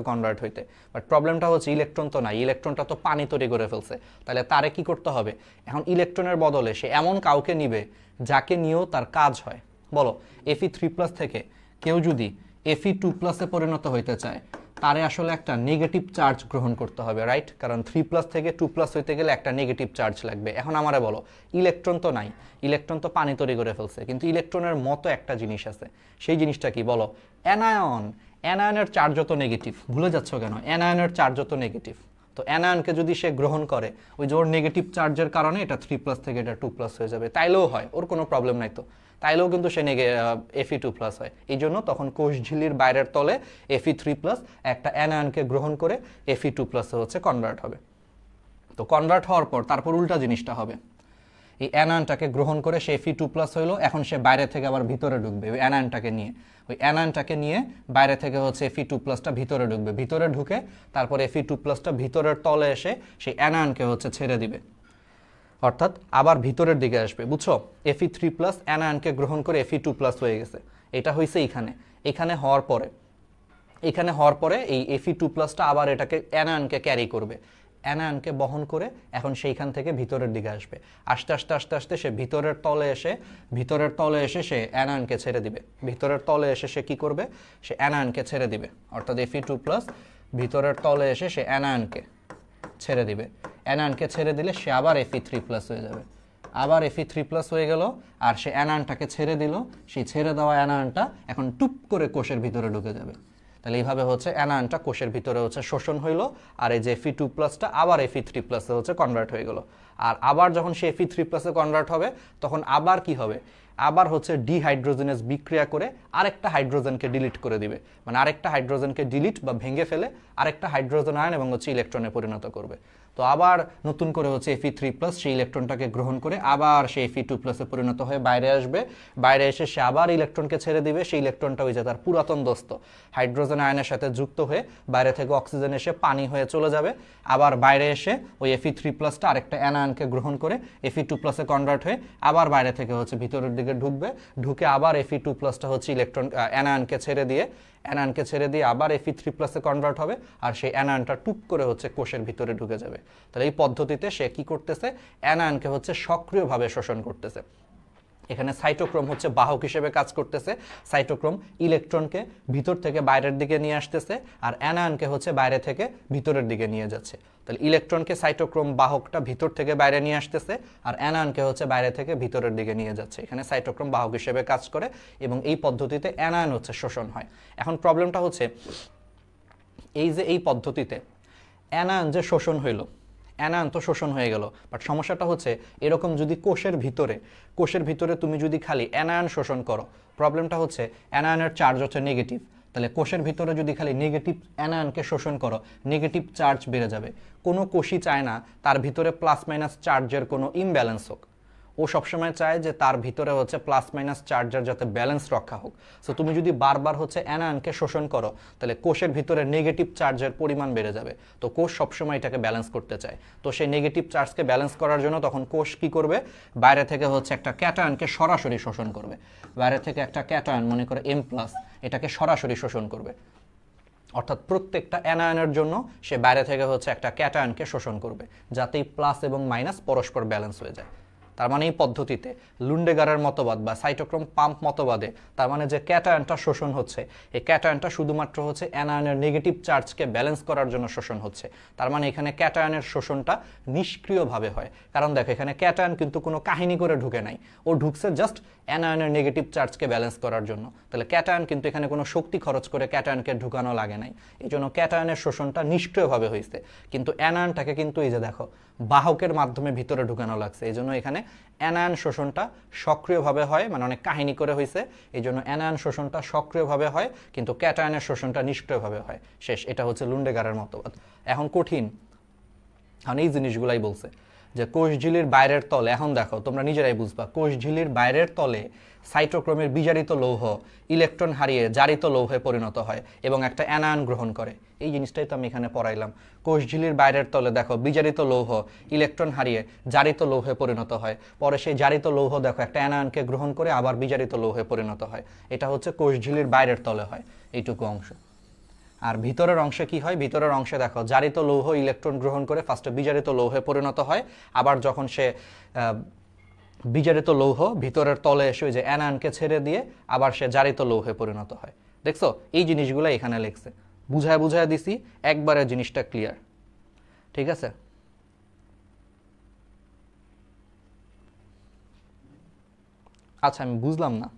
Convert হইতে, but প্রবলেমটা হচ্ছে ইলেকট্রন তো নাই, ইলেকট্রনটা তো পানি তৈরি করে ফেলছে। তাহলে তারে কি করতে হবে? এখন ইলেকট্রনের বদলে সে এমন কাউকে নিবে যাকে নিয়েও তার কাজ হয়। বলো Fe3+ থেকে কেউ যদি Fe2+ পরিণত হইতে চায়, তারে আসলে একটা নেগেটিভ চার্জ গ্রহণ করতে হবে, রাইট? কারণ 3+ থেকে 2+ হইতে গেলে একটা নেগেটিভ চার্জ লাগবে। এখন আমারে বলো, ইলেকট্রন তো নাই, ইলেকট্রন তো পানি তৈরি করে ফেলছে, কিন্তু ইলেকট্রনের মতো একটা জিনিস আছে। সেই জিনিসটা কি বলো? অ্যানায়ন। অ্যানায়নের চার্জ তো নেগেটিভ, ভুলে যাচ্ছ কেন? অ্যানায়নের চার্জ তো নেগেটিভ। তো অ্যানায়নকে যদি সে গ্রহণ করে, ওই যে ওর নেগেটিভ চার্জের কারণে এটা 3+ থেকে এটা 2+ হয়ে যাবে, তাইলেও হয়, ওর কোনো প্রবলেম নাই তো, তাইলেও কিন্তু সে Fe2+ হয়। এই জন্য তখন কোষ ঝিল্লির বাইরের তলে Fe3+ একটা অ্যানায়নকে গ্রহণ করে Fe2+ হচ্ছে কনভার্ট হবে। তো কনভার্ট হওয়ার পর তারপর উল্টা জিনিসটা হবে, এই অ্যানায়নটাকে গ্রহণ করে সে Fe2+ হইলো, এখন সে বাইরে থেকে আবার ভিতরে ঢুকবে ওই অ্যানায়নটাকে নিয়ে, ওই অ্যানায়নটাকে নিয়ে বাইরে থেকে হচ্ছে Fe2+টা ভিতরে ঢুকবে, ভিতরে ঢুকে তারপর Fe2+টা ভিতরের তলে এসে সেই অ্যানায়নকে হচ্ছে ছেড়ে দিবে, অর্থাৎ আবার ভিতরের দিকে আসবে, বুঝছো? Fe3+ অ্যানায়নকে গ্রহণ করে Fe2+ হয়ে গেছে। এটা হয়েছে এখানে হওয়ার পরে এই Fe2+টা আবার এটাকে অ্যানায়নকে ক্যারি করবে, অ্যানায়নকে বহন করে এখন সেইখান থেকে ভিতরের দিকে আসবে। আস্তে আস্তে আস্তে আস্তে সে ভিতরের তলে এসে সে অ্যানায়নকে ছেড়ে দিবে। ভিতরের তলে এসে সে কি করবে? সে অ্যানায়নকে ছেড়ে দিবে, অর্থাৎ Fe2+ ভিতরের তলে এসে সে অ্যানায়নকে ছেড়ে দিবে। অ্যানায়নকে ছেড়ে দিলে সে আবার Fe3+ হয়ে যাবে, আবার Fe3+ হয়ে গেল, আর সে অ্যানায়নটাকে ছেড়ে দিল, সেই ছেড়ে দেওয়া অ্যানায়নটা এখন টুপ করে কোষের ভিতরে ঢুকে যাবে। তাহলে এইভাবে হচ্ছে অ্যানায়নটা কোষের ভিতরে হচ্ছে শোষণ হইলো, আর এই যে Fe2+টা আবার Fe3+ হচ্ছে কনভার্ট হয়ে গেল। আর আবার যখন সে Fe3+ কনভার্ট হবে, তখন আবার কি হবে? আবার হচ্ছে ডিহাইড্রোজেনেজ বিক্রিয়া করে আরেকটা হাইড্রোজেনকে ডিলিট করে দিবে, মানে আরেকটা হাইড্রোজেনকে ডিলিট বা ভেঙে ফেলে আরেকটা হাইড্রোজেন আয়ন এবং হচ্ছে ইলেকট্রনে পরিণত করবে। তো আবার নতুন করে হচ্ছে Fe3+ সেই ইলেকট্রনটাকে গ্রহণ করে আবার সেই Fe2+ পরিণত হয়ে বাইরে আসবে, বাইরে এসে সে আবার ইলেকট্রনকে ছেড়ে দিবে, সেই ইলেকট্রনটা ওই যে তার পুরাতন দোস্ত হাইড্রোজেন আয়নের সাথে যুক্ত হয়ে বাইরে থেকে অক্সিজেন এসে পানি হয়ে চলে যাবে, আবার বাইরে এসে ওই Fe3+টা আরেকটা অ্যানায়নকে গ্রহণ করে Fe2+ কনভার্ট হয়ে আবার বাইরে থেকে হচ্ছে ভিতরের দিকে ঢুকবে, ঢুকে আবার Fe2+টা হচ্ছে অ্যানায়নকে ছেড়ে দিয়ে আবার Fe3+ কনভার্ট হবে, আর সেই অ্যানায়নটা টুক করে হচ্ছে কোষের ভিতরে ঢুকে যাবে। তাহলে এই পদ্ধতিতে সে কি করতেছে? অ্যানায়নকে হচ্ছে সক্রিয়ভাবে শোষণ করতেছে। এখানে সাইটোক্রোম হচ্ছে বাহক হিসেবে কাজ করতেছে। সাইটোক্রোম ইলেকট্রনকে ভিতর থেকে বাইরের দিকে নিয়ে আসতেছে, আর অ্যানায়নকে হচ্ছে বাইরে থেকে ভিতরের দিকে নিয়ে যাচ্ছে। তাহলে ইলেকট্রনকে সাইটোক্রোম বাহকটা ভিতর থেকে বাইরে নিয়ে আসতেছে, আর অ্যানায়নকে হচ্ছে বাইরে থেকে ভিতরের দিকে নিয়ে যাচ্ছে। এখানে সাইটোক্রোম বাহক হিসেবে কাজ করে এবং এই পদ্ধতিতে অ্যানায়ন হচ্ছে শোষণ হয়। এখন প্রবলেমটা হচ্ছে এই যে এই পদ্ধতিতে অ্যানায়ন যে শোষণ হইলো, অ্যানায়ন তো শোষণ হয়ে গেল, বাট সমস্যাটা হচ্ছে এরকম যদি কোষের ভিতরে তুমি যদি খালি অ্যানায়ন শোষণ করো, প্রবলেমটা হচ্ছে অ্যানায়নের চার্জ হচ্ছে নেগেটিভ। তাহলে কোষের ভিতরে যদি খালি নেগেটিভ অ্যানায়নকে শোষণ করো, নেগেটিভ চার্জ বেড়ে যাবে। কোনো কোষই চায় না তার ভিতরে প্লাস মাইনাস চার্জের কোনো ইমব্যালেন্স হোক, ও সবসময় চায় যে তার ভিতরে হচ্ছে প্লাস মাইনাস চার্জের যাতে ব্যালেন্স রক্ষা হোক। সো তুমি যদি বারবার হচ্ছে অ্যানায়নকে শোষণ করো, তাহলে কোষের ভিতরে নেগেটিভ চার্জের পরিমাণ বেড়ে যাবে। তো কোষ সবসময় এটাকে ব্যালেন্স করতে চায়। তো সেই নেগেটিভ চার্জকে ব্যালেন্স করার জন্য তখন কোষ কি করবে? বাইরে থেকে হচ্ছে একটা ক্যাটায়নকে সরাসরি শোষণ করবে। বাইরে থেকে একটা ক্যাটায়ন, মনে করে M+, এটাকে সরাসরি শোষণ করবে। অর্থাৎ প্রত্যেকটা অ্যানায়নের জন্য সে বাইরে থেকে হচ্ছে একটা ক্যাটায়নকে শোষণ করবে, যাতে প্লাস এবং মাইনাস পরস্পর ব্যালেন্স হয়ে যায়। তার মানে এই পদ্ধতিতে লুন্ডেগারের মতবাদ বা সাইটোক্রোম পাম্প মতবাদে তার মানে যে ক্যাটায়নটা শোষণ হচ্ছে, এই ক্যাটায়নটা শুধুমাত্র হচ্ছে অ্যানায়নের নেগেটিভ চার্জকে ব্যালেন্স করার জন্য শোষণ হচ্ছে। তার মানে এখানে ক্যাটায়নের শোষণটা নিষ্ক্রিয়ভাবে হয়। কারণ দেখো, এখানে ক্যাটায়ন কিন্তু কোনো কাহিনী করে ঢুকে নাই, ও ঢুকছে জাস্ট অ্যানায়নের নেগেটিভ চার্জকে ব্যালেন্স করার জন্য। তাহলে ক্যাটায়ন কিন্তু এখানে কোনো শক্তি খরচ করে ক্যাটায়নকে ঢুকানো লাগে নাই, এই জন্য ক্যাটায়নের শোষণটা নিষ্ক্রিয়ভাবে হয়েছে। কিন্তু অ্যানায়নটাকে কিন্তু এই যে দেখো বাহকের মাধ্যমে ভিতরে ঢুকানো লাগছে, এই জন্য এখানে অ্যানায়ন শোষণটা সক্রিয়ভাবে হয়, মানে অনেক কাহিনী করে হয়েছে, এই জন্য অ্যানায়ন শোষণটা সক্রিয়ভাবে হয়, কিন্তু ক্যাটায়নের শোষণটা নিষ্ক্রিয়ভাবে হয়। শেষ। এটা হচ্ছে লুন্ডেগারের মতবাদ। এখন কঠিন, এখন এই জিনিসগুলাই বলছে যে কোষঝিল্লির বাইরের তলে, এখন দেখো তোমরা নিজেরাই বুঝবা, কোষঝিল্লির বাইরের তলে সাইটোক্রোমের বিজারিত লৌহ ইলেকট্রন হারিয়ে জারিত লৌহে পরিণত হয় এবং একটা অ্যানায়ন গ্রহণ করে। এই জিনিসটাই তো আমি এখানে পড়াইলাম। কোষঝিল্লির বাইরের তলে দেখো বিজারিত লৌহ ইলেকট্রন হারিয়ে জারিত লৌহে পরিণত হয়, পরে সেই জারিত লৌহ দেখো একটা অ্যানায়নকে গ্রহণ করে আবার বিজারিত লৌহে পরিণত হয়। এটা হচ্ছে কোষঝিল্লির বাইরের তলে হয়, এইটুকু অংশ। আর ভিতরের অংশে কি হয়, ভিতরের অংশে দেখো জারিত লৌহ ইলেকট্রন গ্রহণ করে ফার্স্টে বিজারিত লৌহে পরিণত হয়, আবার যখন সে বিজারিত লৌহ ভিতরের তলে এসে ওই যে অ্যানায়নকে ছেড়ে দিয়ে আবার সে জারিত লৌহে পরিণত হয়। দেখছো এই জিনিসগুলো এখানে লিখছে, বুঝায় বুঝায় দিছি, একবারে জিনিসটা ক্লিয়ার। ঠিক আছে, আচ্ছা আমি বুঝলাম না,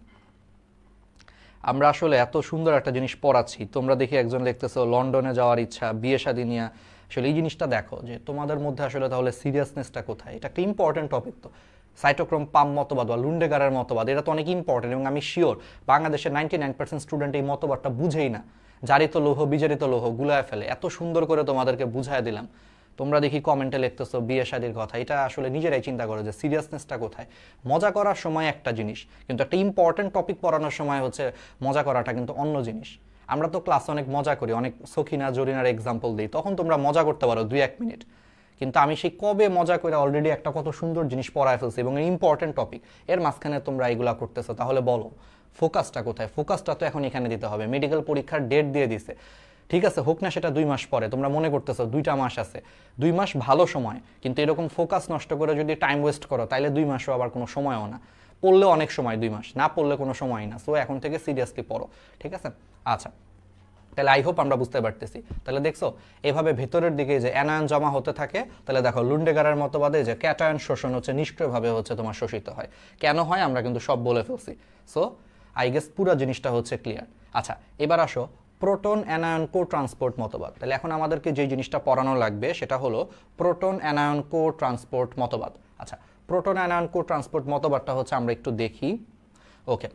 আমরা আসলে এত সুন্দর একটা জিনিস পড়াচ্ছি, তোমরা দেখি একজন লিখতেছো লন্ডনে যাওয়ার ইচ্ছা, বিয়ে শাদী নিয়ে। আসলে এই জিনিসটা দেখো যে তোমাদের মধ্যে আসলে তাহলে সিরিয়াসনেসটা কোথায়। এটা একটা ইম্পর্টেন্ট টপিক, তো সাইটোক্রোম পাম মতবাদ বা লুন্ডেগারের মতবাদ এটা তো অনেক ইম্পর্টেন্ট, এবং আমি শিওর বাংলাদেশের 99% স্টুডেন্ট এই মতবাদটা বুঝেই না, জারিত লৌহ বিজারিত লৌহ গুলায় ফেলে। এত সুন্দর করে তোমাদেরকে বুঝায় দিলাম, তোমরা দেখি কমেন্টে লিখতেছো বিয়ে শাদীর কথা। এটা আসলে নিজেরাই চিন্তা করো যে সিরিয়াসনেসটা কোথায়। মজা করার সময় একটা জিনিস, কিন্তু একটা ইম্পর্টেন্ট টপিক পড়ানোর সময় হচ্ছে মজা করাটা কিন্তু অন্য জিনিস। আমরা তো ক্লাসে অনেক মজা করি, অনেক সখিনা জরিনার এক্সাম্পল দিই, তখন তোমরা মজা করতে পারো 2-1 মিনিট, কিন্তু আমি সেই কবে মজা করে অলরেডি একটা কত সুন্দর জিনিস পড়ায় ফেলছি এবং ইম্পর্টেন্ট টপিক, এর মাঝখানে তোমরা এইগুলা করতেছো। তাহলে বলো ফোকাসটা কোথায়? ফোকাসটা তো এখন এখানে দিতে হবে। মেডিকেল পরীক্ষার ডেট দিয়ে দিছে, ঠিক আছে, হোক না সেটা 2 মাস পরে, তোমরা মনে করতেছো 2টা মাস আছে, 2 মাস ভালো সময়, কিন্তু এরকম ফোকাস নষ্ট করে যদি টাইম ওয়েস্ট করো তাহলে 2 মাসও আবার কোনো সময়ও না, পড়লেও অনেক সময় 2 মাস, না পড়লে কোনো সময় না। সো এখন থেকে সিরিয়াসলি পড়ো, ঠিক আছে? আচ্ছা, তাহলে আই হোপ আমরা বুঝতে পারতেছি। তাহলে দেখছো এভাবে ভেতরের দিকে যে অ্যানায়ন জমা হতে থাকে, তাহলে দেখো লুন্ডেগারের মতবাদে যে ক্যাটায়ন শোষণ হচ্ছে নিষ্ক্রিয়ভাবে হচ্ছে তোমার শোষিত হয়। কেন হয় আমরা কিন্তু সব বলে ফেলছি। সো আই গেস পুরো জিনিসটা হচ্ছে ক্লিয়ার। আচ্ছা, এবার আসো প্রোটন অ্যানায়ন কো ট্রান্সপোর্ট মতবাদ। তাহলে এখন আমাদেরকে যে জিনিসটা পড়ানো লাগবে সেটা হলো প্রোটন অ্যানায়ন কো ট্রান্সপোর্ট মতবাদ। আচ্ছা, প্রোটন অ্যানায়ন কো ট্রান্সপোর্ট মতবাদটা হচ্ছে আমরা একটু দেখি। ওকে,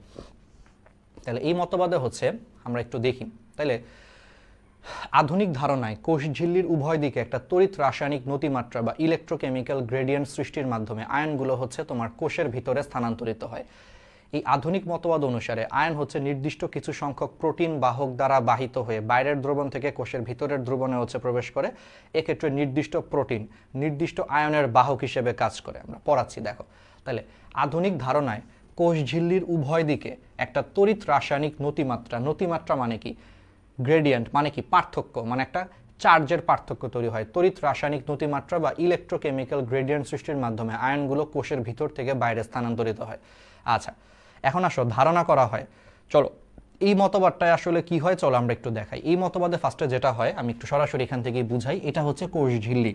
তাহলে এই মতবাদে হচ্ছে আমরা একটু দেখি। তাহলে আধুনিক ধারণায় কোষ ঝিল্লির উভয় দিকে একটা তড়িৎ রাসায়নিক নতিমাত্রা বা ইলেকট্রোকেমিক্যাল গ্রেডিয়েন্ট সৃষ্টির মাধ্যমে আয়নগুলো হচ্ছে তোমার কোষের ভিতরে স্থানান্তরিত হয়। এই আধুনিক মতবাদ অনুসারে আয়ন হচ্ছে নির্দিষ্ট কিছু সংখ্যক প্রোটিন বাহক দ্বারা বাহিত হয়ে বাইরের দ্রবণ থেকে কোষের ভিতরের দ্রবণে হচ্ছে প্রবেশ করে। এক্ষেত্রে নির্দিষ্ট প্রোটিন নির্দিষ্ট আয়নের বাহক হিসেবে কাজ করে। আমরা পড়াচ্ছি দেখো। তাহলে আধুনিক ধারণায় কোষ ঝিল্লির উভয় দিকে একটা তড়িৎ রাসায়নিক নতিমাত্রা, নতিমাত্রা মানে কি, গ্রেডিয়েন্ট মানে কি, পার্থক্য, মানে একটা চার্জের পার্থক্য তৈরি হয়। তড়িৎ রাসায়নিক নতিমাত্রা বা ইলেকট্রোকেমিক্যাল গ্রেডিয়েন্ট সৃষ্টির মাধ্যমে আয়নগুলো কোষের ভিতর থেকে বাইরে স্থানান্তরিত হয়। আচ্ছা, এখন আসো ধারণা করা হয়, চলো এই মতবাদটায় আসলে কি হয় চলো আমরা একটু দেখাই। এই মতবাদে ফার্স্টে যেটা হয় আমি একটু সরাসরি এখান থেকেই বুঝাই। এটা হচ্ছে কোষ ঝিল্লি,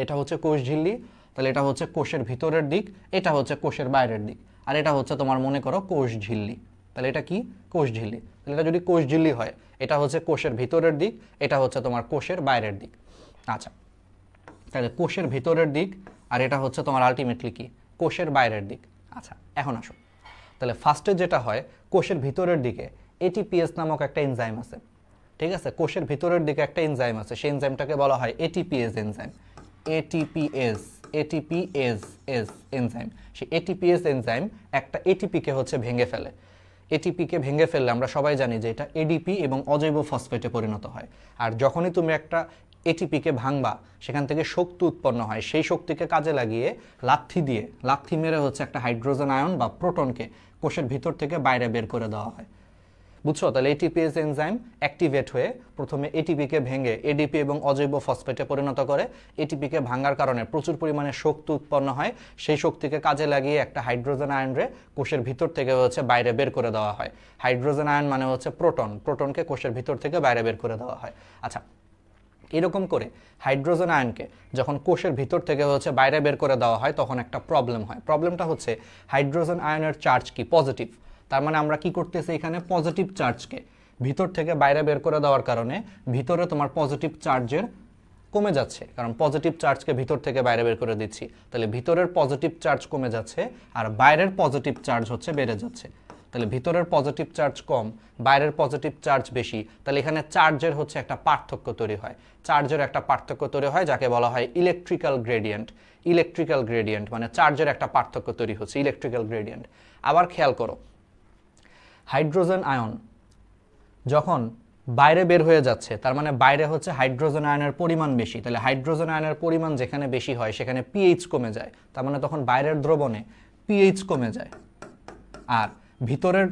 এটা হচ্ছে কোষ ঝিল্লি। তাহলে এটা হচ্ছে কোষের ভিতরের দিক, এটা হচ্ছে কোষের বাইরের দিক, আর এটা হচ্ছে তোমার মনে করো কোষ ঝিল্লি। তাহলে এটা কি, কোষ ঝিল্লি। তাহলে এটা যদি কোষ ঝিল্লি হয়, এটা হচ্ছে কোষের ভিতরের দিক, এটা হচ্ছে তোমার কোষের বাইরের দিক। আচ্ছা, তাহলে কোষের ভিতরের দিক আর এটা হচ্ছে তোমার আলটিমেটলি কি, কোষের বাইরের দিক। আচ্ছা, এখন আসো, তাহলে ফার্স্টে যেটা হয় কোষের ভিতরের দিকে এটিপিএস নামক একটা এনজাইম আছে, ঠিক আছে? কোষের ভিতরের দিকে একটা এনজাইম আছে, সেই এনজাইমটাকে বলা হয় ATPase enzyme. ATPase ATPase S enzyme. সেই এটিপিএস এনজাইম একটা এটিপিকে হচ্ছে ভেঙে ফেলে। এটিপিকে ভেঙে ফেললে আমরা সবাই জানি যে এটা এডিপি এবং অজৈব ফসফেটে পরিণত হয়। আর যখনই তুমি একটা এটিপিকে ভাঙবা সেখান থেকে শক্তি উৎপন্ন হয়, সেই শক্তিকে কাজে লাগিয়ে লাথি মেরে হচ্ছে একটা হাইড্রোজেন আয়ন বা প্রোটনকে কোষের ভিতর থেকে বাইরে বের করে দেওয়া হয়। বুঝছো? তাহলে এটিপিএস এনজাইম অ্যাক্টিভেট হয়ে প্রথমে এটিপিকে ভেঙে এডিপি এবং অজৈব ফসফেটে পরিণত করে। এটিপিকে ভাঙার কারণে প্রচুর পরিমাণে শক্তি উৎপন্ন হয়, সেই শক্তিকে কাজে লাগিয়ে একটা হাইড্রোজেন আয়নরে কোষের ভিতর থেকে হচ্ছে বাইরে বের করে দেওয়া হয়। হাইড্রোজেন আয়ন মানে হচ্ছে প্রোটন, প্রোটনকে কোষের ভিতর থেকে বাইরে বের করে দেওয়া হয়। আচ্ছা, এরকম করে হাইড্রোজেন আয়নকে যখন কোষের ভিতর থেকে হচ্ছে বাইরে বের করে দেওয়া হয় তখন একটা প্রবলেম হয়। প্রবলেমটা হচ্ছে হাইড্রোজেন আয়নের চার্জ কি, পজিটিভ। তার মানে আমরা কি করতেছি এখানে, পজিটিভ চার্জকে ভিতর থেকে বাইরে বের করে দেওয়ার কারণে ভিতরে তোমার পজিটিভ চার্জের কমে যাচ্ছে, কারণ পজিটিভ চার্জকে ভিতর থেকে বাইরে বের করে দিচ্ছি। তাহলে ভিতরের পজিটিভ চার্জ কমে যাচ্ছে আর বাইরের পজিটিভ চার্জ হচ্ছে বেড়ে যাচ্ছে। তাহলে ভিতরের পজিটিভ চার্জ কম, বাইরের পজিটিভ চার্জ বেশি, তাহলে এখানে চার্জের হচ্ছে একটা পার্থক্য তৈরি হয়। চার্জের একটা পার্থক্য তৈরি হয় যাকে বলা হয় ইলেকট্রিক্যাল গ্রেডিয়েন্ট। ইলেকট্রিক্যাল গ্রেডিয়েন্ট মানে চার্জের একটা পার্থক্য তৈরি হচ্ছে, ইলেকট্রিক্যাল গ্রেডিয়েন্ট। আবার খেয়াল করো, হাইড্রোজেন আয়ন যখন বাইরে বের হয়ে যাচ্ছে তার মানে বাইরে হচ্ছে হাইড্রোজেন আয়নের পরিমাণ বেশি। তাহলে হাইড্রোজেন আয়নের পরিমাণ যেখানে বেশি হয় সেখানে পিএইচ কমে যায়, তার মানে তখন বাইরের দ্রবণে পিএইচ কমে যায়। আর ভিতরের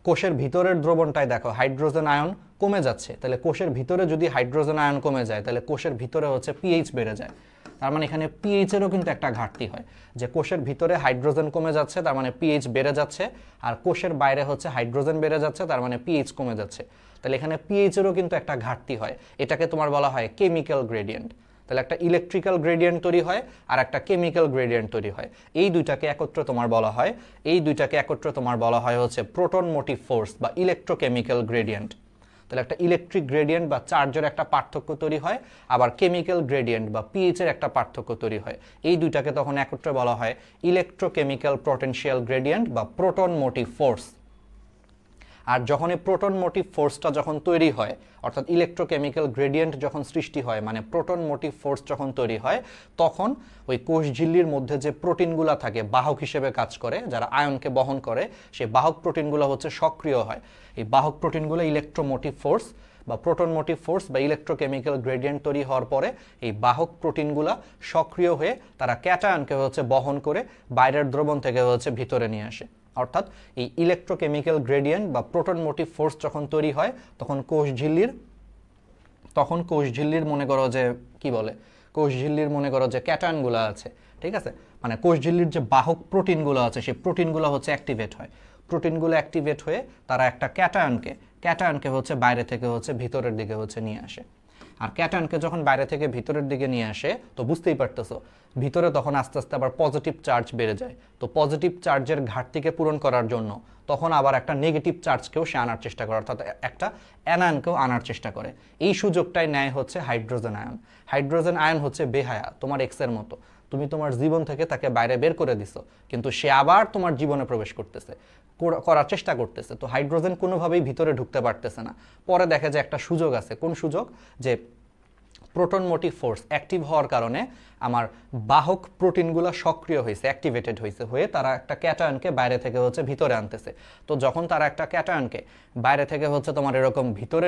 কোষের ভিতরের দ্রবণটায় দেখো হাইড্রোজেন আয়ন কমে যাচ্ছে, তাহলে কোষের ভিতরে যদি হাইড্রোজেন আয়ন কমে যায় তাহলে কোষের ভিতরে হচ্ছে পিএইচ বেড়ে যায়। তার মানে এখানে পিএইচ এরও কিন্তু একটা ঘাটতি হয়, যে কোষের ভিতরে হাইড্রোজেন কমে যাচ্ছে তার মানে পিএইচ বেড়ে যাচ্ছে, আর কোষের বাইরে হচ্ছে হাইড্রোজেন বেড়ে যাচ্ছে তার মানে পিএইচ কমে যাচ্ছে। তাহলে এখানে পিএইচ এরও কিন্তু একটা ঘাটতি হয়, এটাকে তোমার বলা হয় কেমিক্যাল গ্রেডিয়েন্ট। তাহলে একটা ইলেকট্রিক্যাল গ্রেডিয়েন্ট তৈরি হয় আর একটা কেমিক্যাল গ্রেডিয়েন্ট তৈরি হয়, এই দুইটাকে একত্রে তোমার বলা হয় হচ্ছে প্রোটন মোটিভ ফোর্স বা ইলেকট্রোকেমিক্যাল গ্রেডিয়েন্ট। তাহলে একটা ইলেকট্রিক গ্রেডিয়েন্ট বা চার্জের একটা পার্থক্য তৈরি হয়, আবার কেমিক্যাল গ্রেডিয়েন্ট বা পিএইচ এর একটা পার্থক্য তৈরি হয়, এই দুইটাকে তখন একত্রে বলা হয় ইলেকট্রোকেমিক্যাল পটেনশিয়াল গ্রেডিয়েন্ট বা প্রোটন মোটিভ ফোর্স। আর যখন এই প্রোটন মোটিভ ফোর্সটা যখন তৈরি হয়, অর্থাৎ ইলেকট্রোকেমিক্যাল গ্রেডিয়েন্ট যখন সৃষ্টি হয়, মানে প্রোটন মোটিভ ফোর্স যখন তৈরি হয়, তখন ওই কোষ ঝিল্লির মধ্যে যে প্রোটিনগুলো থাকে বাহক হিসেবে কাজ করে, যারা আয়নকে বহন করে, সেই বাহক প্রোটিনগুলো হচ্ছে সক্রিয় হয়। এই বাহক প্রোটিনগুলো ইলেকট্রোমোটিভ ফোর্স বা প্রোটন মোটিভ ফোর্স বা ইলেকট্রোকেমিক্যাল গ্রেডিয়েন্ট তৈরি হওয়ার পরে এই বাহক প্রোটিনগুলো সক্রিয় হয়ে তারা ক্যাটায়নকে হচ্ছে বহন করে বাইরের দ্রবণ থেকে হচ্ছে ভিতরে নিয়ে আসে। অর্থাৎ এই ইলেকট্রোকেমিক্যাল গ্রেডিয়েন্ট বা প্রোটন মোটিভ ফোর্স যখন তৈরি হয় তখন কোষ ঝিল্লির মনে করো যে কোষ ঝিল্লির মনে করো যে ক্যাটায়নগুলো আছে, ঠিক আছে, মানে কোষ ঝিল্লির যে বাহক প্রোটিনগুলো আছে সেই প্রোটিনগুলো হচ্ছে অ্যাক্টিভেট হয়। প্রোটিনগুলো অ্যাক্টিভেট হয়ে তারা একটা ক্যাটায়নকে হচ্ছে বাইরে থেকে হচ্ছে ভিতরের দিকে হচ্ছে নিয়ে আসে। আর ক্যাটায়নকে যখন বাইরে থেকে ভিতরের দিকে নিয়ে আসে তো বুঝতেই পারতেছো ভিতরে তখন আস্তে আস্তে আবার পজিটিভ চার্জ বেড়ে যায়। তো পজিটিভ চার্জের ঘাটতিকে পূরণ করার জন্য তখন আবার একটা নেগেটিভ চার্জকেও সে আনার চেষ্টা করে, অর্থাৎ একটা অ্যানায়নকেও আনার চেষ্টা করে। এই সুযোগটাই নেয় হচ্ছে হাইড্রোজেন আয়ন। হাইড্রোজেন আয়ন হচ্ছে বেহায়া, তোমার এক্সের মতো। তুমি তোমার জীবন থেকে তাকে বাইরে বের করে দিছো, কিন্তু সে আবার তোমার জীবনে প্রবেশ করার চেষ্টা করতেছে। তো হাইড্রোজেন কোনোভাবেই ভিতরে ঢুকতে পারতেছে না। পরে দেখে যে একটা সুযোগ আছে। কোন সুযোগ? যে প্রোটন মোটিভ ফোর্স অ্যাক্টিভ হওয়ার কারণে আমার বাহক প্রোটিনগুলো সক্রিয় হয়েছে, অ্যাক্টিভেটেড হয়ে তারা একটা ক্যাটায়নকে বাইরে থেকে হচ্ছে ভিতরে আনতেছে। তো যখন তারা একটা ক্যাটায়নকে বাইরে থেকে হচ্ছে তোমার এরকম ভিতরে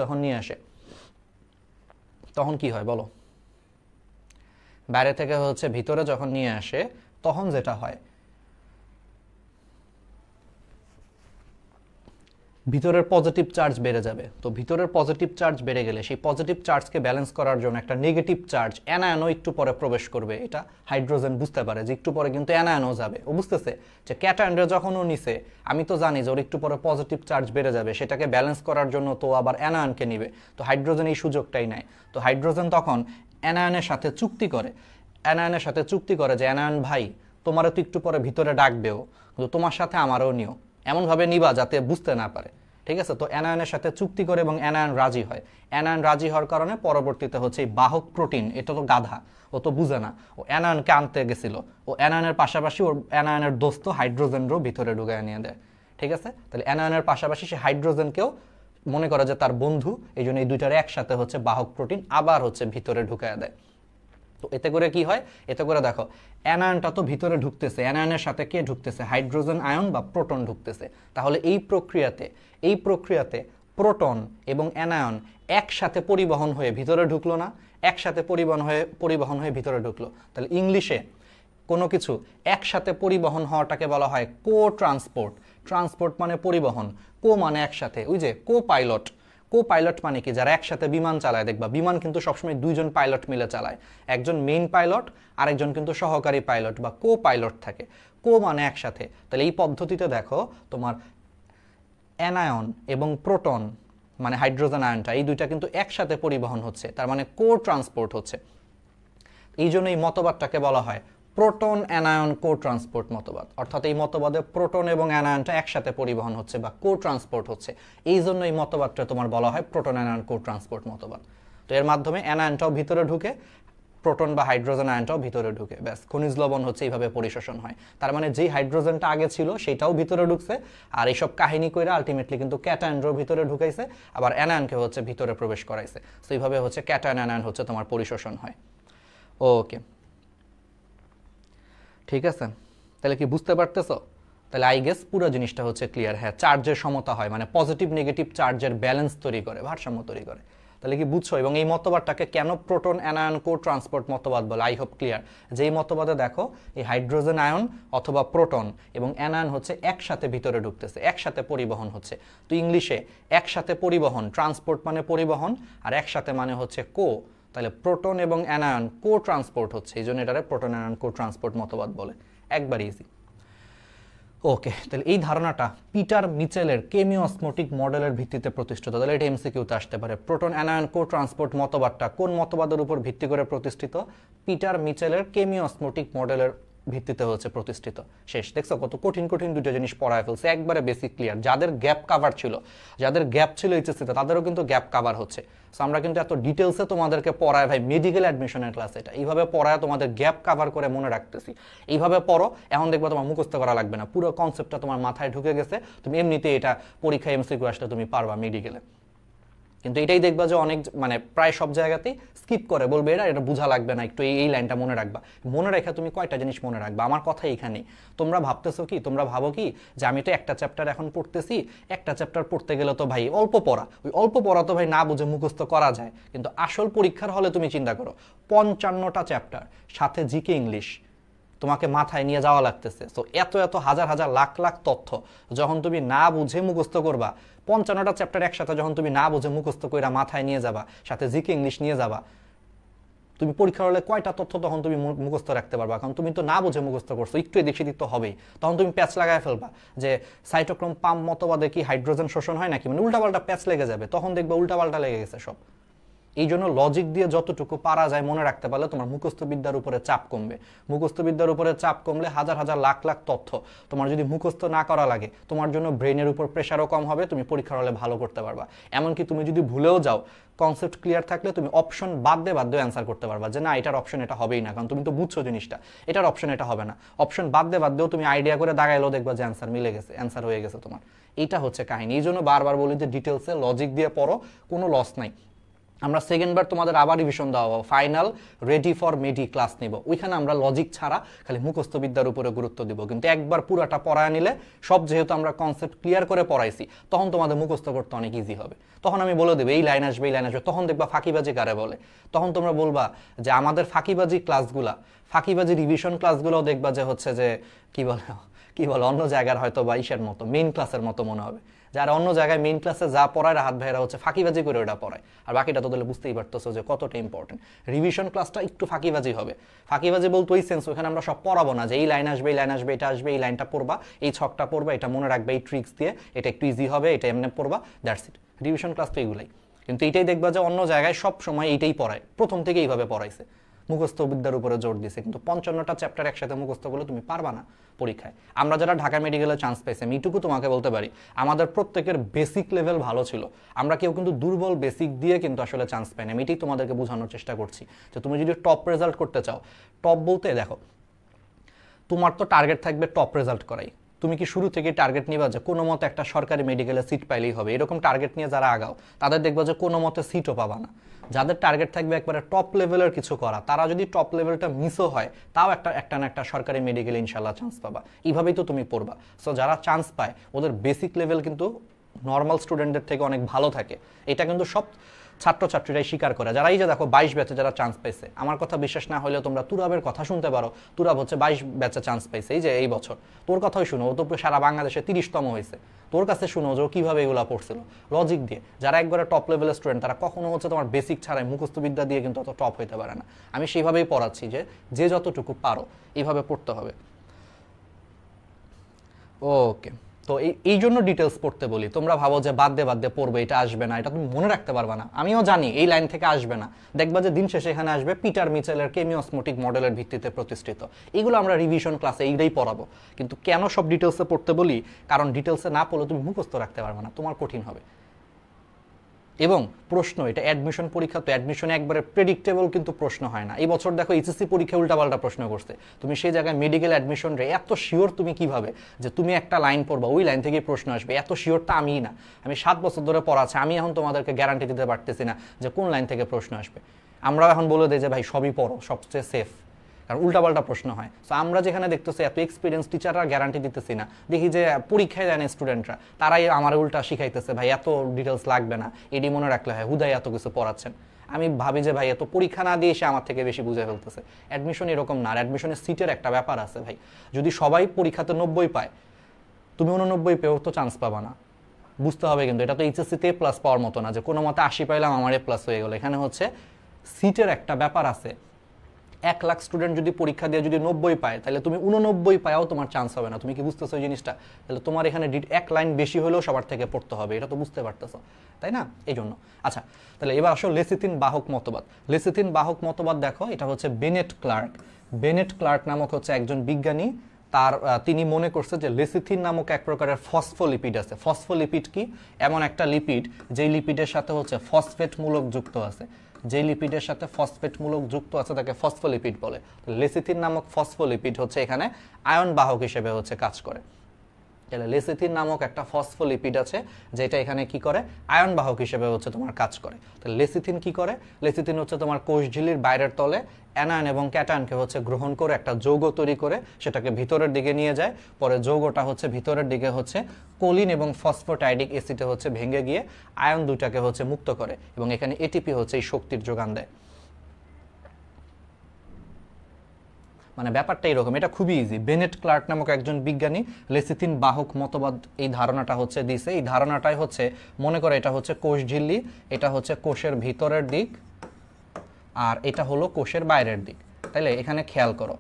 যখন নিয়ে আসে তখন কি হয় বলো? বাইরে থেকে হচ্ছে ভিতরে যখন নিয়ে আসে তখন যেটা হয়, ভিতরের পজিটিভ চার্জ বেড়ে যাবে। তো ভিতরের পজিটিভ চার্জ বেড়ে গেলে সেই পজিটিভ চার্জকে ব্যালেন্স করার জন্য একটা নেগেটিভ চার্জ অ্যানায়নও একটু পরে প্রবেশ করবে। এটা হাইড্রোজেন বুঝতে পারে যে একটু পরে কিন্তু অ্যানায়নও যাবে। ও বুঝতেছে যে ক্যাটায়নটা যখন ও নিছে, আমি তো জানি যে ওর একটু পরে পজিটিভ চার্জ বেড়ে যাবে, সেটাকে ব্যালেন্স করার জন্য তো আবার অ্যানায়নকে নিবে। তো হাইড্রোজেন এই সুযোগটাই নেয়। তো হাইড্রোজেন তখন অ্যানায়নের সাথে চুক্তি করে যে অ্যানায়ন ভাই, তোমারও তো একটু পরে ভিতরে ডাকবেও, কিন্তু তোমার সাথে আমারও নিও, এমনভাবে নিবা যাতে বুঝতে না পারে, ঠিক আছে? তো অ্যানায়নের সাথে চুক্তি করে এবং অ্যানায়ন রাজি হয়। অ্যানায়ন রাজি হওয়ার কারণে পরবর্তীতে হচ্ছে এই বাহক প্রোটিন, এটা তো গাধা, ও তো বুঝে না, ও অ্যানায়নকে আনতে গেছিল, ও অ্যানায়নের পাশাপাশি ওর অ্যানায়নের দোস্ত হাইড্রোজেনও ভিতরে ঢুকায় নিয়ে দেয়, ঠিক আছে? তাহলে অ্যানায়নের পাশাপাশি সে হাইড্রোজেনকেও মনে করে যে তার বন্ধু, এই জন্য এই দুইটার একসাথে হচ্ছে বাহক প্রোটিন আবার হচ্ছে ভিতরে ঢুকায় দেয়। তো এতে করে কি হয়? এতে করে দেখো অ্যানায়নটা তো ভিতরে ঢুকতেছে, অ্যানায়নের সাথে কে ঢুকতেছে? হাইড্রোজেন আয়ন বা প্রোটন ঢুকতেছে। তাহলে এই প্রক্রিয়াতে প্রোটন এবং অ্যানায়ন একসাথে পরিবহন হয়ে ভিতরে ঢুকলো না? একসাথে পরিবহন হয়ে ভিতরে ঢুকলো। তাহলে ইংলিশে কোনো কিছু একসাথে পরিবহন হওয়াটাকে বলা হয় কো ট্রান্সপোর্ট। ট্রান্সপোর্ট মানে পরিবহন, কো মানে একসাথে। ওই যে কো পাইলট মানে কি? যারা একসাথে বিমান চালায়, দেখবা বিমান কিন্তু সবসময় দুইজন পাইলট মিলে চালায়, একজন মেইন পাইলট আর একজন কিন্তু সহকারী পাইলট বা কো পাইলট থাকে। কো মানে একসাথে। তাহলে এই পদ্ধতিতে দেখো তোমার অ্যানায়ন এবং প্রোটন মানে হাইড্রোজেন আয়নটা, এই দুইটা কিন্তু একসাথে পরিবহন হচ্ছে, তার মানে কো ট্রান্সপোর্ট হচ্ছে। এই জন্য এই মতবাদটাকে বলা হয় প্রোটন অ্যানায়ন কো ট্রান্সপোর্ট মতবাদ। অর্থাৎ এই মতবাদে প্রোটন এবং অ্যানায়নটা একসাথে পরিবহন হচ্ছে বা কো ট্রান্সপোর্ট হচ্ছে, এই জন্য এই মতবাদটা তোমার বলা হয় প্রোটন অ্যানায়ন কো ট্রান্সপোর্ট মতবাদ। তো এর মাধ্যমে অ্যানায়নটাও ভিতরে ঢুকে, প্রোটন বা হাইড্রোজেন আয়নটাও ভিতরে ঢুকে, ব্যাস খনিজ লবণ হচ্ছে এইভাবে পরিশোষণ হয়। তার মানে যেই হাইড্রোজেনটা আগে ছিল সেটাও ভিতরে ঢুকছে, আর এইসব কাহিনী কইরা আলটিমেটলি কিন্তু ক্যাটায়নও ভিতরে ঢুকাইছে, আবার অ্যানায়নকে হচ্ছে ভিতরে প্রবেশ করাইছে। তো এইভাবে হচ্ছে ক্যাটায়ন অ্যানায়ন হচ্ছে তোমার পরিশোষণ হয়। ওকে, ঠিক আছে? তাহলে কি বুঝতে পারতেছো? তাহলে আই গেস পুরো জিনিসটা হচ্ছে ক্লিয়ার। হ্যাঁ, চার্জের সমতা হয়, মানে পজিটিভ নেগেটিভ চার্জের ব্যালেন্স তৈরি করে, ভারসাম্য তৈরি করে। তাহলে কি বুঝছো? এবং এই মতবাদটাকে কেন প্রোটন অ্যানায়ন কো ট্রান্সপোর্ট মতবাদ বলে, আই হোপ ক্লিয়ার। যেই মতবাদে দেখো এই হাইড্রোজেন আয়ন অথবা প্রোটন এবং অ্যানায়ন হচ্ছে একসাথে ভিতরে ঢুকতেছে, একসাথে পরিবহন হচ্ছে। তো ইংলিশে একসাথে পরিবহন, ট্রান্সপোর্ট মানে পরিবহন, আর একসাথে মানে হচ্ছে কো। তাহলে প্রোটন এবং অ্যানায়ন কো ট্রান্সপোর্ট হচ্ছে, এই জন্য এটারে প্রোটন অ্যানায়ন কো ট্রান্সপোর্ট মতবাদ বলে। একবার ইজি। ওকে, তাহলে এই ধারণাটা পিটার মিচেলের কেমিওসমোটিক মডেলের ভিত্তিতে প্রতিষ্ঠিত। তাহলে এটা এমসিকিউতে আসতে পারে। প্রোটন অ্যানায়ন কো ট্রান্সপোর্ট মতবাদটা কোন মতবাদের উপর ভিত্তি করে প্রতিষ্ঠিত? পিটার মিচেলের কেমিওসমোটিক মডেলের ভিত্তিতে হচ্ছে প্রতিষ্ঠিত। শেষ। দেখছো কত কঠিন কঠিন দুটো জিনিস পড়ায় ফেলছে, একবারে বেসিক ক্লিয়ার। যাদের গ্যাপ কাভার ছিল, যাদের গ্যাপ ছিল এইচএসসিতে, তাদেরও কিন্তু গ্যাপ কাভার হচ্ছে। সো আমরা কিন্তু এত ডিটেলসে তোমাদেরকে পড়ায় ভাই, মেডিকেল অ্যাডমিশনের ক্লাস এটা, এইভাবে পড়ায় তোমাদের গ্যাপ কাভার করে মনে রাখতেছি। এইভাবে পড়ো, এখন দেখবো তোমার মুখস্থ করা লাগবে না, পুরো কনসেপ্টটা তোমার মাথায় ঢুকে গেছে। তুমি এমনিতে এটা পরীক্ষায় এমসিকিউ আসলে তুমি পারবা মেডিকেলে। কিন্তু এটাই দেখবা যে অনেক মানে প্রায় সব জায়গাতেই স্কিপ করে, বলবে এটা বোঝা লাগবে না, একটু এই লাইনটা মনে রাখবা। মনে রেখে তুমি কয়টা জিনিস মনে রাখবা? আমার কথা এইখানেই। তোমরা ভাবতেছো কি, তোমরা ভাবো কি যে আমি তো একটা চ্যাপ্টার এখন পড়তেছি, একটা চ্যাপ্টার পড়তে গেলে তো ভাই অল্প পড়া, ওই অল্প পড়া তো ভাই না বুঝে মুখস্থ করা যায়। কিন্তু আসল পরীক্ষার হলে তুমি চিন্তা করো, 55টা চ্যাপ্টার সাথে জিকে ইংলিশ তোমাকে মাথায় নিয়ে যাওয়া লাগতেছে। সো এত এত হাজার হাজার লাখ লাখ তথ্য যখন তুমি না বুঝে মুখস্থ করবা, 55টা চ্যাপ্টার একসাথে যখন তুমি না বুঝে মুখস্থ কইরা মাথায় নিয়ে যাবা, সাথে জিকে ইংলিশ নিয়ে যাবা, তুমি পরীক্ষার হলে কয়টা তথ্য তখন তুমি মুখস্থ রাখতে পারবা? কারণ তুমি তো না বুঝে মুখস্থ করছো, একটু এদিক সেদিক তো হবেই। তখন তুমি প্যাচ লাগায় ফেলবা যে সাইটোক্রোম পাম্প মতবাদে কি হাইড্রোজেন শোষণ হয় নাকি, মানে উল্টাপাল্টা প্যাচ লেগে যাবে, তখন দেখবা উল্টাপাল্টা লেগে গেছে সব। এই জন্য লজিক দিয়ে যতটুকু পারা যায় মনে রাখতে পারলে তোমার মুখস্থবিদ্যার উপরে চাপ কমবে। মুখস্থবিদ্যার উপরে চাপ কমলে হাজার হাজার লাখ লাখ তথ্য তোমার যদি মুখস্থ না করা লাগে, তোমার জন্য ব্রেনের উপর প্রেশারও কম হবে, তুমি পরীক্ষার হলে ভালো করতে পারবা। এমনকি তুমি যদি ভুলেও যাও, কনসেপ্ট ক্লিয়ার থাকলে তুমি অপশন বাদ দিয়ে অ্যান্সার করতে পারবা, যে না এটার অপশন এটা হবেই না, কারণ তুমি তো বুঝছো জিনিসটা, এটার অপশন এটা হবে না। অপশন বাদ দিয়েও তুমি আইডিয়া করে দাগাইলেও দেখবা যে অ্যান্সার মিলে গেছে, অ্যান্সার হয়ে গেছে তোমার। এইটা হচ্ছে কাহিনী। এই জন্য বারবার বলি যে ডিটেলসে লজিক দিয়ে পড়ো, কোনো লস নাই। আমরা সেকেন্ডবার তোমাদের আবার রিভিশন দেওয়া হবে, ফাইনাল রেডি ফর মেডি ক্লাস নিব, ওইখানে আমরা লজিক ছাড়া খালি মুখস্থবিদ্যার উপরে গুরুত্ব দিব। কিন্তু একবার পুরাটা পড়ায় নিলে সব, যেহেতু আমরা কনসেপ্ট ক্লিয়ার করে পড়াইছি, তখন তোমাদের মুখস্থ করতে অনেক ইজি হবে। তখন আমি বলে দেবো এই লাইন আসবে, এই লাইন আসবে। তখন দেখবা ফাঁকিবাজি কারে বলে, তখন তোমরা বলবা যে আমাদের ফাঁকিবাজি ক্লাসগুলা, ফাঁকিবাজি রিভিশন ক্লাসগুলোও দেখবা যে হচ্ছে যে কি বলে অন্য জায়গার হয়তো বা ইসের মতো মেইন ক্লাসের মতো মনে হবে। যারা অন্য জায়গায় মেইন ক্লাসে যা পড়ায় রাহাত ভাইরা হচ্ছে ফাঁকিবাজি করে ওটা পড়ায়, আর বাকিটা তো তাহলে বুঝতেই পারতেছো যে কতটা ইম্পর্টেন্ট। রিভিশন ক্লাসটা একটু ফাঁকিবাজি হবে। ফাঁকিবাজি বলতে ওই সেন্স, ওখানে আমরা সব পড়াবো না যে এই লাইন আসবে, এই লাইন আসবে, এটা আসবে, এই লাইনটা পড়বা, এই ছকটা পড়বা, এটা মনে রাখবে এই ট্রিক্স দিয়ে, এটা একটু ইজি হবে, এটা এমনি পড়বা, দ্যাটস ইট। রিভিশন ক্লাস তো এইগুলাই। কিন্তু এইটাই দেখবা যে অন্য জায়গায় সব সময় এইটাই পড়ায়, প্রথম থেকে এইভাবে পড়াইছে, মুখস্থ বিদ্যার উপরে জোর দিছে। কিন্তু 55টা চ্যাপ্টার একসাথে মুখস্থ করলে তুমি পারবা না পরীক্ষায়। আমরা যারা ঢাকা মেডিকেলে চান্স পাইছি, আমি এইটুকু তোমাকে বলতে পারি, আমাদের প্রত্যেকের বেসিক লেভেল ভালো ছিল। আমরা কেউ কিন্তু দুর্বল বেসিক দিয়ে কিন্তু আসলে চান্স পাই না। আমি এটাই তোমাদেরকে বোঝানোর চেষ্টা করছি যে তুমি যদি টপ রেজাল্ট করতে চাও, টপ বলতে দেখো তোমার তো টার্গেট থাকবে টপ রেজাল্ট করাই। তুমি কি শুরু থেকে টার্গেট নিবা যে কোনো মতে একটা সরকারি মেডিকেলে সিট পাইলেই হবে, এরকম টার্গেট নিয়ে যারা আগাও তাদের দেখবা যে কোনো মতে সিটও পাবা না। যাদের টার্গেট থাকবে একবারে টপ লেভেলের কিছু করা, তারা যদি টপ লেভেলটা মিসও হয়, তাও একটা না একটা সরকারি মেডিকেলে ইনশাল্লাহ চান্স পাবা। এইভাবেই তো তুমি পড়বা। সো যারা চান্স পায় ওদের বেসিক লেভেল কিন্তু নর্মাল স্টুডেন্টদের থেকে অনেক ভালো থাকে। এটা কিন্তু সব ছাত্রছাত্রীরাই স্বীকার করে। যারা এই যে দেখো 22 ব্যাচে যারা চান্স পাইছে, আমার কথা বিশ্বাস না হলেও তোমরা তুরাবের কথা শুনতে পারো। তুরাব হচ্ছে 22 ব্যাচে চান্স পাইছে এই যে এই বছর। তোর কথাই শুনো, ও তো সারা বাংলাদেশে 30তম হয়েছে। তোর কাছে শুনো যে ও কীভাবে এগুলো পড়ছিল লজিক দিয়ে। যারা একবারে টপ লেভেলের স্টুডেন্ট, তারা কখনো হচ্ছে তোমার বেসিক ছাড়াই মুখস্থবিদ্যা দিয়ে কিন্তু অত টপ হইতে পারে না। আমি সেইভাবেই পড়াচ্ছি যে যতটুকু পারো এইভাবে পড়তে হবে। ওকে, তো এই জন্য ডিটেলস পড়তে বলি। তোমরা ভাবো যে বাদ দিয়ে পড়বে, এটা আসবে না, এটা তুমি মনে রাখতে পারবে না। আমিও জানি এই লাইন থেকে আসবে না। দেখবা যে দিন শেষে এখানে আসবে পিটার মিচেলের কেমিওসমোটিক মডেলের ভিত্তিতে প্রতিষ্ঠিত। এগুলো আমরা রিভিশন ক্লাসে এইটাই পড়াবো। কিন্তু কেন সব ডিটেলসে পড়তে বলি? কারণ ডিটেলসে না পড়লে তুমি মুখস্থ রাখতে পারবে না, তোমার কঠিন হবে। এবং প্রশ্ন, এটা অ্যাডমিশন পরীক্ষা, তো অ্যাডমিশনে একবারে প্রেডিক্টেবল কিন্তু প্রশ্ন হয় না। এই বছর দেখো এইচএসসি পরীক্ষা উল্টাপাল্টা প্রশ্ন করছে। তুমি সেই জায়গায় মেডিকেল অ্যাডমিশন রে এত শিওর তুমি কিভাবে যে তুমি একটা লাইন পড়বা, ওই লাইন থেকেই প্রশ্ন আসবে? এত শিওরটা আমিই না। আমি 7 বছর ধরে পড়াচ্ছি, আমি এখন তোমাদেরকে গ্যারান্টি দিতে পারতেছি না যে কোন লাইন থেকে প্রশ্ন আসবে। আমরাও এখন বলে দিই যে ভাই সবই পড়ো, সবচেয়ে সেফ। কারণ উল্টাপাল্টা প্রশ্ন হয়। সো আমরা যেখানে দেখতেছি এত এক্সপিরিয়েন্স টিচাররা গ্যারান্টি দিতেছি না, দেখি যে পরীক্ষায় দেন স্টুডেন্টরা, তারাই আমার উল্টা শিখাইতেছে ভাই এত ডিটেলস লাগবে না, এডি মনে রাখলে হয়, হুদাই এত কিছু পড়াচ্ছেন। আমি ভাবি যে ভাই এত পরীক্ষা না দিয়ে এসে আমার থেকে বেশি বুঝে ফেলতেছে। অ্যাডমিশন এরকম না, অ্যাডমিশনের সিটের একটা ব্যাপার আছে ভাই। যদি সবাই পরীক্ষাতে 90 পায়, তুমি 89 পেয়েও তো চান্স পাবা না, বুঝতে হবে। কিন্তু এটা তো এইচএসসিতে প্লাস পাওয়ার মতো না যে কোনো মতে 80 পাইলাম আমার এ প্লাস হয়ে গেল। এখানে হচ্ছে সিটের একটা ব্যাপার আছে। 1 লাখ স্টুডেন্ট যদি পরীক্ষা দিয়ে যদি 90 পায়, তাহলে তুমি 89 পায়াও তোমার চান্স হবে না। তুমি কি বুঝতেছো এই জিনিসটা? তাহলে তোমার এখানে 1 লাইন বেশি হলেও সবার থেকে পড়তে হবে, এটা তো বুঝতে পারতেছো, তাই না? এই জন্য। আচ্ছা, তাহলে এবার আসো লেসিথিন বাহক মতবাদ। লেসিথিন বাহক মতবাদ দেখো, এটা হচ্ছে বেনেট ক্লার্ক। বেনেট ক্লার্ক নামক হচ্ছে একজন বিজ্ঞানী, তিনি মনে করছে যে লেসিথিন নামক এক প্রকারের ফসফোলিপিড আছে। ফসফোলিপিড কি? এমন একটা লিপিড যেই লিপিডের সাথে হচ্ছে ফসফেট মূলক যুক্ত আছে। যে লিপিডের সাথে ফসফেট মূলক যুক্ত আছে তাকে ফসফোলিপিড বলে। লেসিথিন নামক ফসফোলিপিড হচ্ছে এখানে আয়ন বাহক হিসেবে হচ্ছে কাজ করে। তাহলে লেসিথিন নামক একটা ফসফোলিপিড আছে যেটা এখানে কি করে? আয়ন বাহক হিসেবে হচ্ছে তোমার কাজ করে। তাহলে লেসিথিন কি করে? লেসিথিন হচ্ছে তোমার কোষঝিল্লির বাইরের তলে অ্যানায়ন এবং ক্যাটায়নকে হচ্ছে গ্রহণ করে একটা যৌগ তৈরি করে সেটাকে ভিতরের দিকে নিয়ে যায়। পরে যৌগটা হচ্ছে ভিতরের দিকে হচ্ছে কোলিন এবং ফসফোটাইডিক অ্যাসিডে হচ্ছে ভেঙে গিয়ে আয়ন দুটাকে হচ্ছে মুক্ত করে, এবং এখানে এটিপি হচ্ছে এই শক্তির যোগান দেয়। মানে ব্যাপারটা এরকম, এটা খুবই ইজি। বেনেট ক্লার্ক নামক একজন বিজ্ঞানী লেসিথিন বাহক মতবাদ এই ধারণাটা হচ্ছে দিছে। এই ধারণাটাই হচ্ছে, মনে করে এটা হচ্ছে কোষঝিল্লি, এটা হচ্ছে কোষের ভিতরের দিক, আর এটা হলো কোষের বাইরের দিক। তাইলে এখানে খেয়াল করো,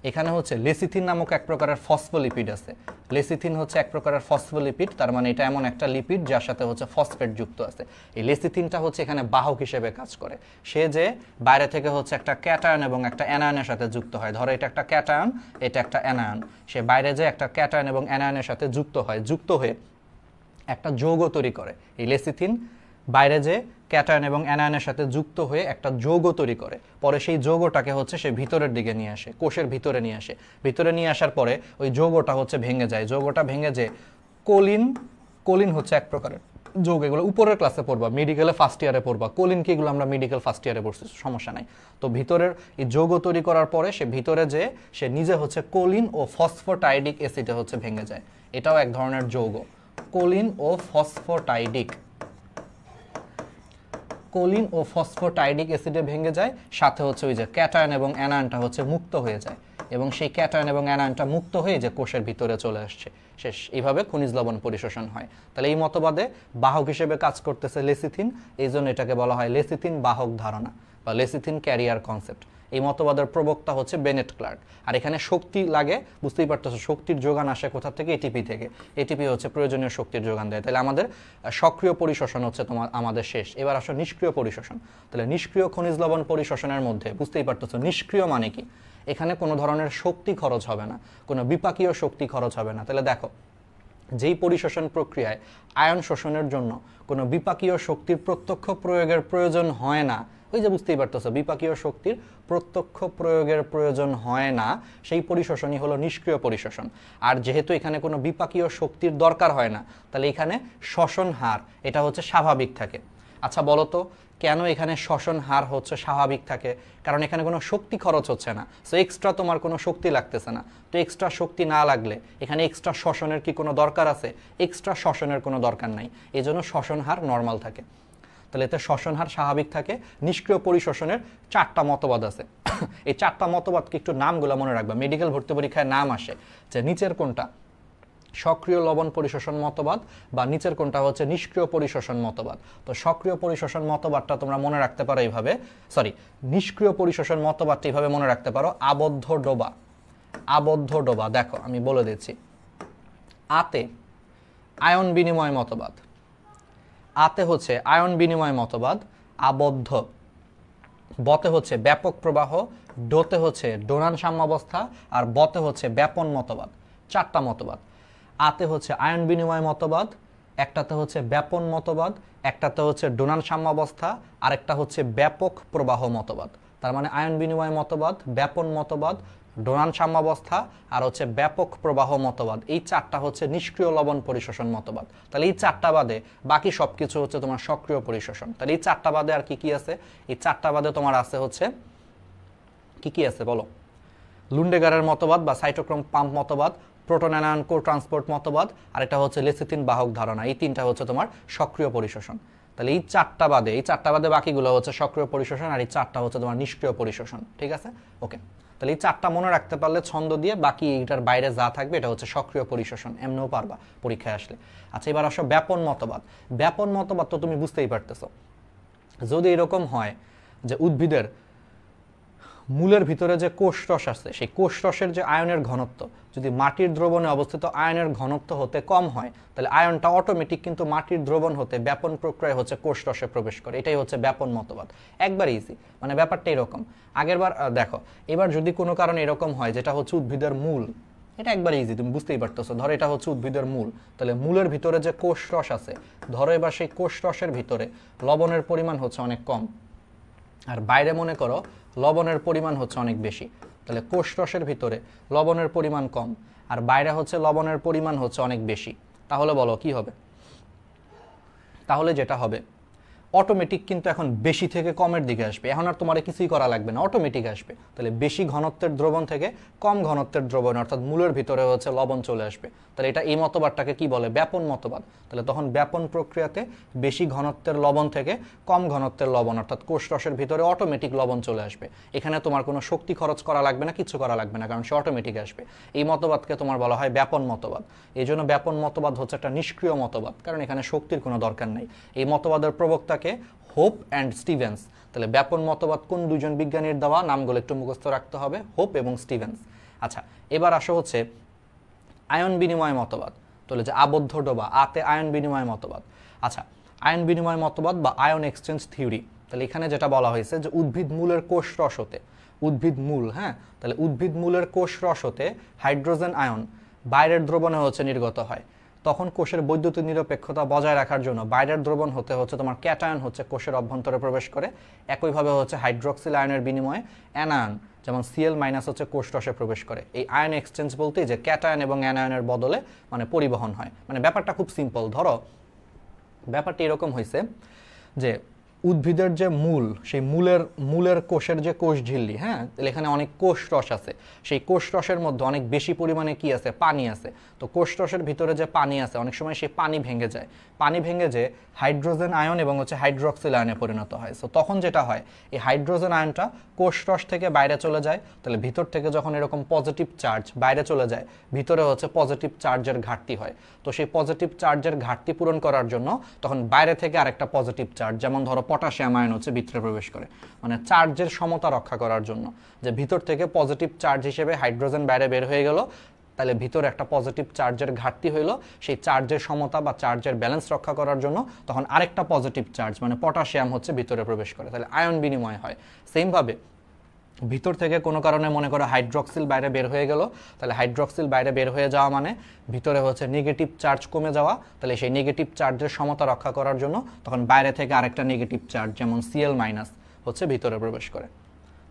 এখানে হচ্ছে লেসিথিন নামক এক প্রকারের ফসফোলিপিড আছে। লেসিথিন হচ্ছে এক প্রকারের ফসফোলিপিড, তার মানে এটা এমন একটা লিপিড যার সাথে হচ্ছে ফসফেট যুক্ত আছে। এই লেসিথিনটা হচ্ছে এখানে বাহক হিসেবে কাজ করে। সে যে বাইরে থেকে হচ্ছে একটা ক্যাটায়ন এবং একটা অ্যানায়নের সাথে যুক্ত হয়, ধরো এটা একটা ক্যাটায়ন, এটা একটা অ্যানায়ন, সে বাইরে যে একটা ক্যাটায়ন এবং অ্যানায়নের সাথে যুক্ত হয়, যুক্ত হয়ে একটা যৌগ তৈরি করে। এই লেসিথিন বাইরে যে ক্যাটায়ন এবং অ্যানায়নের সাথে যুক্ত হয়ে একটা যৌগ তৈরি করে, পরে সেই যৌগটাকে হচ্ছে সে ভিতরের দিকে নিয়ে আসে, কোষের ভিতরে নিয়ে আসে। ভিতরে নিয়ে আসার পরে ওই যৌগটা হচ্ছে ভেঙে যায়। যৌগটা ভেঙে যে কোলিন হচ্ছে এক প্রকারের যৌগ। এগুলো উপরের ক্লাসে পড়বা, মেডিকেলে ফার্স্ট ইয়ারে পড়বা। কোলিন কি, এগুলো আমরা মেডিকেল ফার্স্ট ইয়ারে পড়ছি, সমস্যা নাই। তো ভিতরের এই যৌগ তৈরি করার পরে সে ভিতরে যে সে নিজে হচ্ছে কোলিন ও ফসফোটাইডিক অ্যাসিডে হচ্ছে ভেঙে যায়। এটাও এক ধরনের যৌগ, কোলিন ও ফসফোটাইডিক। কোলিন ও ফসফোটাইডিক অ্যাসিডে ভেঙে যায়, সাথে হচ্ছে ওই যে ক্যাটায়ন এবং অ্যানায়নটা হচ্ছে মুক্ত হয়ে যায়, এবং সেই ক্যাটায়ন এবং অ্যানায়নটা মুক্ত হয়ে যে কোষের ভিতরে চলে আসছে শেষ। এইভাবে খনিজ লবণ পরিশোষণ হয়। তাহলে এই মতবাদে বাহক হিসেবে কাজ করতেছে লেসিথিন, এই জন্য এটাকে বলা হয় লেসিথিন বাহক ধারণা বা লেসিথিন ক্যারিয়ার কনসেপ্ট। এই মতবাদের প্রবক্তা হচ্ছে বেনেট ক্লার্ক। আর এখানে শক্তি লাগে, বুঝতেই পারতেছো, শক্তির যোগান আসে কোথা থেকে? এটিপি থেকে। এটিপি হচ্ছে প্রয়োজনীয় শক্তির যোগান দেয়। তাহলে আমাদের সক্রিয় পরিশোষণ হচ্ছে আমাদের শেষ। এবার আসো নিষ্ক্রিয় পরিশোষণ। তাহলে নিষ্ক্রিয় খনিজ লবণ পরিশোষণের মধ্যে বুঝতেই পারতেছো নিষ্ক্রিয় মানে কি? এখানে কোনো ধরনের শক্তি খরচ হবে না, কোনো বিপাকীয় শক্তি খরচ হবে না। তাহলে দেখো, যেই পরিশোষণ প্রক্রিয়ায় আয়ন শোষণের জন্য কোনো বিপাকীয় শক্তির প্রত্যক্ষ প্রয়োগের প্রয়োজন হয় না, ওই যে বুঝতেই পারতেছো বিপাকীয় শক্তির প্রত্যক্ষ প্রয়োগের প্রয়োজন হয় না, সেই পরিশোষণই হলো নিষ্ক্রিয় পরিশোষণ। আর যেহেতু এখানে কোনো বিপাকীয় শক্তির দরকার হয় না, তাহলে এখানে শ্বসন হার এটা হচ্ছে স্বাভাবিক থাকে। আচ্ছা বলো তো, কেন এখানে শ্বসন হার হচ্ছে স্বাভাবিক থাকে? কারণ এখানে কোনো শক্তি খরচ হচ্ছে না, সো এক্সট্রা তোমার কোনো শক্তি লাগতেছে না। তো এক্সট্রা শক্তি না লাগলে এখানে এক্সট্রা শ্বসনের কি কোনো দরকার আছে? এক্সট্রা শ্বসনের কোনো দরকার নাই, এই জন্য শ্বসন হার নর্মাল থাকে। তাহলে এতে শ্বসন হার স্বাভাবিক থাকে। নিষ্ক্রিয় পরিশোষণের 4টা মতবাদ আছে। এই 4টা মতবাদকে একটু নামগুলো মনে রাখবা, মেডিকেল ভর্তি পরীক্ষায় নাম আসে যে নিচের কোনটা সক্রিয় লবণ পরিশোষণ মতবাদ বা নিচের কোনটা হচ্ছে নিষ্ক্রিয় পরিশোষণ মতবাদ। তো সক্রিয় পরিশোষণ মতবাদটা তোমরা মনে রাখতে পারো এইভাবে, নিষ্ক্রিয় পরিশোষণ মতবাদটা এইভাবে মনে রাখতে পারো, আবদ্ধ ডোবা। আবদ্ধ ডোবা, দেখো আমি বলে দিচ্ছি। আতে আয়ন বিনিময় মতবাদ, আতে হচ্ছে আয়ন বিনিময় মতবাদ, আবদ্ধ। বতে হচ্ছে ব্যাপক প্রবাহ, ডোতে হচ্ছে ডোনান সাম্যাবস্থা, আর বতে হচ্ছে ব্যাপন মতবাদ। 4টা মতবাদ। আতে হচ্ছে আয়ন বিনিময় মতবাদ, একটাতে হচ্ছে ব্যাপন মতবাদ, একটাতে হচ্ছে ডোনান সাম্যাবস্থা, আরেকটা হচ্ছে ব্যাপক প্রবাহ মতবাদ। তার মানে আয়ন বিনিময় মতবাদ, ব্যাপন মতবাদ, ডোনান সাম্যাবস্থা আর হচ্ছে ব্যাপক প্রবাহ মতবাদ। এই 4টা হচ্ছে নিষ্ক্রিয় লবণ পরিশোষণ মতবাদ। তাহলে এই 4টা বাদে বাকি সবকিছু হচ্ছে তোমার সক্রিয় পরিশোষণ। তাহলে এই 4টা বাদে আর কি কি আছে? এই 4টা বাদে তোমার আছে হচ্ছে কি কি আছে বলো? লুন্ডেগারের মতবাদ বা সাইটোক্রোম পাম্প মতবাদ, প্রোটন অ্যানায়ন কো ট্রান্সপোর্ট মতবাদ, আর এটা হচ্ছে লেসিথিন বাহক ধারণা। এই তিনটা হচ্ছে তোমার সক্রিয় পরিশোষণ। তাহলে এই চারটা বাদে বাকিগুলো হচ্ছে সক্রিয় পরিশোষণ, আর এই চারটা হচ্ছে তোমার নিষ্ক্রিয় পরিশোষণ। ঠিক আছে, ওকে। তাহলে এই চারটা মনে রাখতে পারলে ছন্দ দিয়ে বাকি এটার বাইরে যা থাকবে এটা হচ্ছে সক্রিয় পরিশোষণ, এমনিও পারবা পরীক্ষায় আসলে। আচ্ছা, এবার আসো ব্যাপন মতবাদ। ব্যাপন মতবাদ তো তুমি বুঝতেই পারতেছো, যদি এরকম হয় যে উদ্ভিদের মূলের ভিতরে যে কোষরস আছে সেই কোষরসের যে আয়নের ঘনত্ব যদি মাটির দ্রবণে অবস্থিত আয়নের ঘনত্ব হতে কম হয়, তাহলে আয়নটা অটোমেটিক কিন্তু মাটির দ্রবণ হতে ব্যাপন প্রক্রিয়ায় হচ্ছে কোষরসে প্রবেশ করে। এটাই হচ্ছে ব্যাপন মতবাদ, একবার ইজি। মানে ব্যাপারটা এরকম, আগেরবার দেখো, এবার যদি কোনো কারণে এরকম হয় যেটা হচ্ছে উদ্ভিদের মূল, এটা একবার ইজি, তুমি বুঝতেই পারতেছো। ধরো এটা হচ্ছে উদ্ভিদের মূল, তাহলে মূলের ভিতরে যে কোষরস আছে, ধরো এবার সেই কোষরসের ভিতরে লবণের পরিমাণ হচ্ছে অনেক কম, আর বাইরে মনে করো লবণের পরিমাণ হচ্ছে অনেক বেশি। তাহলে কোষরসের ভিতরে লবণের পরিমাণ কম আর বাইরে হচ্ছে লবণের পরিমাণ হচ্ছে অনেক বেশি, তাহলে বলো কি হবে? তাহলে যেটা হবে অটোমেটিক কিন্তু এখন বেশি থেকে কমের দিকে আসবে, এখন আর তোমার কিছুই করা লাগবে না, অটোমেটিক আসবে। তাহলে বেশি ঘনত্বের দ্রবণ থেকে কম ঘনত্বের দ্রবণ, অর্থাৎ মূলের ভিতরে হচ্ছে লবণ চলে আসবে। তাহলে এটা এই মতবাদটাকে কি বলে? ব্যাপন মতবাদ। তাহলে তখন ব্যাপন প্রক্রিয়াতে বেশি ঘনত্বের লবণ থেকে কম ঘনত্বের লবণ, অর্থাৎ কোষরসের ভিতরে অটোমেটিক লবণ চলে আসবে। এখানে তোমার কোনো শক্তি খরচ করা লাগবে না, কিছু করা লাগবে না, কারণ সে অটোমেটিক আসবে। এই মতবাদকে তোমার বলা হয় ব্যাপন মতবাদ। এই জন্য ব্যাপন মতবাদ হচ্ছে একটা নিষ্ক্রিয় মতবাদ, কারণ এখানে শক্তির কোনো দরকার নেই। এই মতবাদের প্রবক্তাকে হোপ অ্যান্ড স্টিভেন্স। তাহলে ব্যাপন মতবাদ কোন দুজন বিজ্ঞানীর দেওয়া? নামগুলো একটু মুখস্থ রাখতে হবে, হোপ এবং স্টিভেন্স। আচ্ছা, এবার আসো হচ্ছে আয়ন বিনিময় মতবাদ। তাহলে যে আবদ্ধ ডোবা, আতে আয়ন বিনিময় মতবাদ। আচ্ছা, আয়ন বিনিময় মতবাদ বা আয়ন এক্সচেঞ্জ থিওরি। তাহলে এখানে যেটা বলা হয়েছে যে উদ্ভিদ মূলের কোষ রস হতে, উদ্ভিদ মূল, হ্যাঁ, তাহলে উদ্ভিদ মূলের কোষ রস হতে হাইড্রোজেন আয়ন বাইরের দ্রবণে হচ্ছে নির্গত হয়। তখন কোষের বৈদ্যুতিক নিরপেক্ষতা বজায় রাখার জন্য বাইরের দ্রবণ হতে হচ্ছে তোমার ক্যাটায়ন হচ্ছে কোষের অভ্যন্তরে প্রবেশ করে। একইভাবে হচ্ছে হাইড্রক্সিল আয়নের বিনিময়ে অ্যানায়ন যেমন Cl- হচ্ছে কোষরসে প্রবেশ করে। এই আয়ন এক্সচেঞ্জ বলতে যে ক্যাটায়ন এবং অ্যানায়নের বদলে মানে পরিবহন হয়। মানে ব্যাপারটা খুব সিম্পল। ধরো ব্যাপারটা এরকম হয়েছে যে উদ্ভিদের যে মূল, সেই মূলের কোষের যে কোষ ঝিল্লি, হ্যাঁ, তাহলে এখানে অনেক কোষ রস আছে। সেই কোষ রসের মধ্যে অনেক বেশি পরিমাণে কি আছে? পানি আছে। তো কোষ রসের ভিতরে যে পানি আছে অনেক সময় সেই পানি ভেঙে যায়, পানি ভেঙে যে হাইড্রোজেন আয়ন এবং হচ্ছে হাইড্রক্সিল আয়নে পরিণত হয়। সো তখন যেটা হয়, এই হাইড্রোজেন আয়নটা কোষ রস থেকে বাইরে চলে যায়। তাহলে ভিতর থেকে যখন এরকম পজিটিভ চার্জ বাইরে চলে যায়, ভিতরে হচ্ছে পজিটিভ চার্জের ঘাটতি হয়। তো সেই পজিটিভ চার্জের ঘাটতি পূরণ করার জন্য তখন বাইরে থেকে আরেকটা পজিটিভ চার্জ, যেমন ধরো পটাশিয়াম আয়ন হচ্ছে ভিতরে প্রবেশ করে, মানে চার্জের সমতা রক্ষা করার জন্য। যে ভিতর থেকে পজিটিভ চার্জ হিসেবে হাইড্রোজেন বাইরে বের হয়ে গেল, তাহলে ভিতরে একটা পজিটিভ চার্জের ঘাটতি হইলো, সেই চার্জের সমতা বা চার্জের ব্যালেন্স রক্ষা করার জন্য তখন আরেকটা পজিটিভ চার্জ মানে পটাশিয়াম হচ্ছে ভিতরে প্রবেশ করে, তাহলে আয়ন বিনিময় হয়। সেমভাবে ভিতর থেকে কোনো কারণে মনে করো হাইড্রক্সিল বাইরে বের হয়ে গেল, তাহলে হাইড্রক্সিল বাইরে বের হয়ে যাওয়া মানে ভিতরে হচ্ছে নেগেটিভ চার্জ কমে যাওয়া, তাহলে সেই নেগেটিভ চার্জের সমতা রক্ষা করার জন্য তখন বাইরে থেকে আরেকটা নেগেটিভ চার্জ যেমন Cl- হচ্ছে ভিতরে প্রবেশ করে।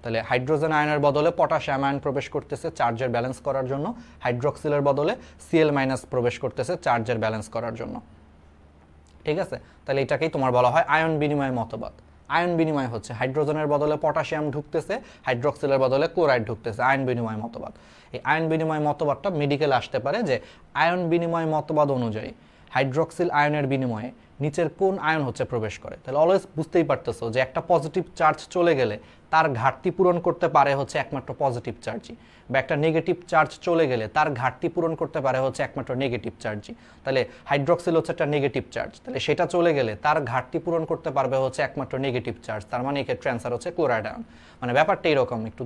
তাহলে হাইড্রোজেন আয়নের বদলে পটাশিয়াম আয়ন প্রবেশ করতেছে চার্জের ব্যালেন্স করার জন্য, হাইড্রক্সিলের বদলে Cl- প্রবেশ করতেছে চার্জের ব্যালেন্স করার জন্য। ঠিক আছে, তাহলে এটাকেই তোমার বলা হয় আয়ন বিনিময় মতবাদ। আয়ন বিনিময় হচ্ছে হাইড্রোজেনের বদলে পটাশিয়াম ঢুকতেছে, হাইড্রক্সিলের বদলে ক্লোরাইড ঢুকতেছে, আয়ন বিনিময় মতবাদ। এই আয়ন বিনিময় মতবাদটা মেডিকেলে আসতে পারে যে আয়ন বিনিময় মতবাদ অনুযায়ী হাইড্রক্সিল আয়নের বিনিময়ে নিচের কোন আয়ন হচ্ছে প্রবেশ করে। তাহলে অলওয়েজ বুঝতেই পারতেছো যে একটা পজিটিভ চার্জ চলে গেলে তার ঘাটতি পূরণ করতে পারে হচ্ছে একমাত্র পজিটিভ চার্জই, বা একটা নেগেটিভ চার্জ চলে গেলে তার ঘাটতি পূরণ করতে পারে হচ্ছে একমাত্র নেগেটিভ চার্জই। তাহলে হাইড্রক্সিল হচ্ছে একটা নেগেটিভ চার্জ, তাহলে সেটা চলে গেলে তার ঘাটতি পূরণ করতে পারবে হচ্ছে একমাত্র নেগেটিভ চার্জ, তার মানে এক্ষেত্রে অ্যান্সার হচ্ছে ক্লোরাইড আয়ন। মানে ব্যাপারটা এরকম, একটু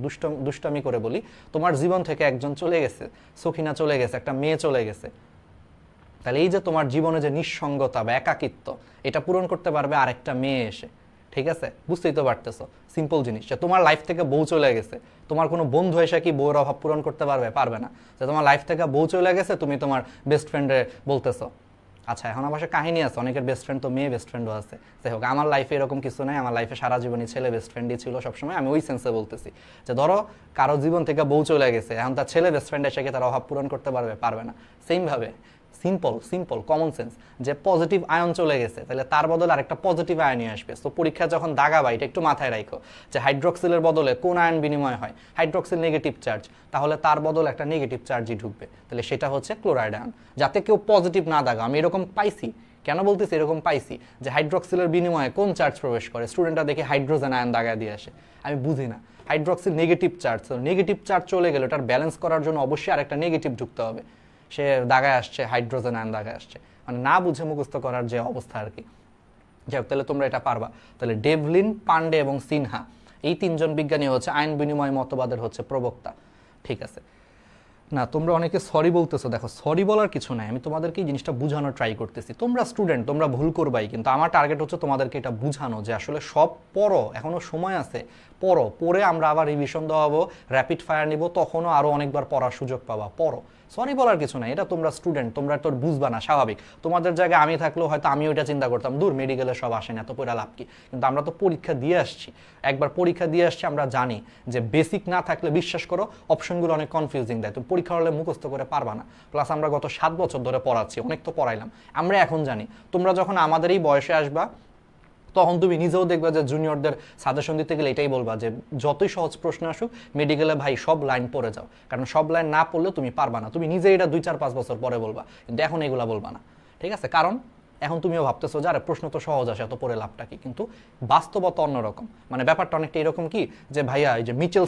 দুষ্টামি করে বলি, তোমার জীবন থেকে একজন চলে গেছে, সখিনা চলে গেছে, একটা মেয়ে চলে গেছে, তাহলে এই যে তোমার জীবনে যে নিঃসঙ্গতা বা একাকিত্ব, এটা পূরণ করতে পারবে আরেকটা মেয়ে এসে। ঠিক আছে, বুঝতেই তো পারতেছো, সিম্পল জিনিস। যে তোমার লাইফ থেকে বউ চলে গেছে, তোমার কোনো বন্ধু এসে কি বউর অভাব পূরণ করতে পারবে? পারবে না। যে তোমার লাইফ থেকে বউ চলে গেছে, তুমি তোমার বেস্ট ফ্রেন্ডে বলতেছো। আচ্ছা, এখন আমার কাহিনী আছে, অনেকের বেস্ট ফ্রেন্ড তো মেয়ে বেস্ট ফ্রেন্ডও আছে। যাই হোক, আমার লাইফে এরকম কিছু নাই, আমার লাইফে সারা জীবনই ছেলে বেস্ট ফ্রেন্ডই ছিল সবসময়। আমি ওই সেন্সে বলতেছি যে ধরো কারো জীবন থেকে বউ চলে গেছে, এখন তার ছেলে বেস্ট ফ্রেন্ড এসে কি তার অভাব পূরণ করতে পারবে? পারবে না। সিম্পল সিম্পল কমন সেন্স, যে পজিটিভ আয়ন চলে গেছে তাহলে তার বদলে আরেকটা পজিটিভ আয়ন নিয়ে আসবে। তো পরীক্ষা যখন দাগাবা এটা একটু মাথায় রাখো যে হাইড্রক্সিলের বদলে কোন আয়ন বিনিময় হয়, হাইড্রক্সিল নেগেটিভ চার্জ, তাহলে তার বদলে একটা নেগেটিভ চার্জই ঢুকবে, তাহলে সেটা হচ্ছে ক্লোরাইড আয়ন। যাতে কেউ পজিটিভ না দাগা, আমি এরকম পাইছি, কেন বলতেছি এরকম পাইছি, যে হাইড্রক্সিলের বিনিময়ে কোন চার্জ প্রবেশ করে, স্টুডেন্টরা দেখে হাইড্রোজেন আয়ন দাগা দিয়ে আসে, আমি বুঝি না hydroxyl negative charge, negative charge চলে গেলে ওটার ব্যালেন্স করার জন্য অবশ্যই আরেকটা নেগেটিভ ঢুকতে হবে, সে দাগায় আসছে হাইড্রোজেন আয়ন দাগায় আসছে, মানে না বুঝে মুখস্থ করার যে অবস্থা আর কি। যাই হোক, তাহলে তোমরা এটা পারবা। তাহলে ডেভলিন, পান্ডে এবং সিনহা এই তিনজন বিজ্ঞানী হচ্ছে আইন বিনিময় মতবাদের হচ্ছে প্রবক্তা। ঠিক আছে না, তোমরা অনেকে সরি বলতেছো, দেখো সরি বলার কিছু নাই, আমি তোমাদেরকে এই জিনিসটা বোঝানোর ট্রাই করতেছি। তোমরা স্টুডেন্ট, তোমরা ভুল করবাই, কিন্তু আমার টার্গেট হচ্ছে তোমাদেরকে এটা বোঝানো যে আসলে সব পড়ো, এখনো সময় আছে, পড়ো, পড়ে আমরা আবার রিভিশন দেওয়াবো, র্যাপিড ফায়ার নিব, তখনও আরও অনেকবার পড়ার সুযোগ পাবা, পড়ো। সরি বলার কিছু নাই, এটা তোমরা স্টুডেন্ট, তোমরা তোর বুঝবা না, স্বাভাবিক। তোমাদের জায়গায় আমি থাকলেও হয়তো আমি ওইটা চিন্তা করতাম, দূর মেডিকেলে সব আসে না, এত পড়া লাভ কি, কিন্তু আমরা তো পরীক্ষা দিয়ে আসছি, একবার পরীক্ষা দিয়ে আসছি, আমরা জানি যে বেসিক না থাকলে বিশ্বাস করো অপশনগুলো অনেক কনফিউজিং দেয়, তুমি পরীক্ষা হলে মুখস্থ করে পারবা না। প্লাস আমরা গত 7 বছর ধরে পড়াচ্ছি, অনেক তো পড়াইলাম, আমরা এখন জানি। তোমরা যখন আমাদের এই বয়সে আসবা তখন তুমি নিজেও দেখবে যে জুনিয়রদের সাজেশন দিতে গেলে এটাই বলবা যে যতই সহজ প্রশ্ন আসুক মেডিকেলে ভাই সব লাইন পড়ে যাও, কারণ সব লাইন না পড়লে তুমি পারবা না, তুমি নিজে এটা 2-4-5 বছর পরে বলবা, কিন্তু এখন এগুলা বলবা না। ঠিক আছে, কারণ এখন তুমিও ভাবতেছো যে আরে প্রশ্ন তো সহজ আসে, এত পড়ে লাভটা কি, কিন্তু বাস্তবতা অন্যরকম। মানে ব্যাপারটা অনেকটা এরকম কি যে ভাইয়া এই যে মিচেল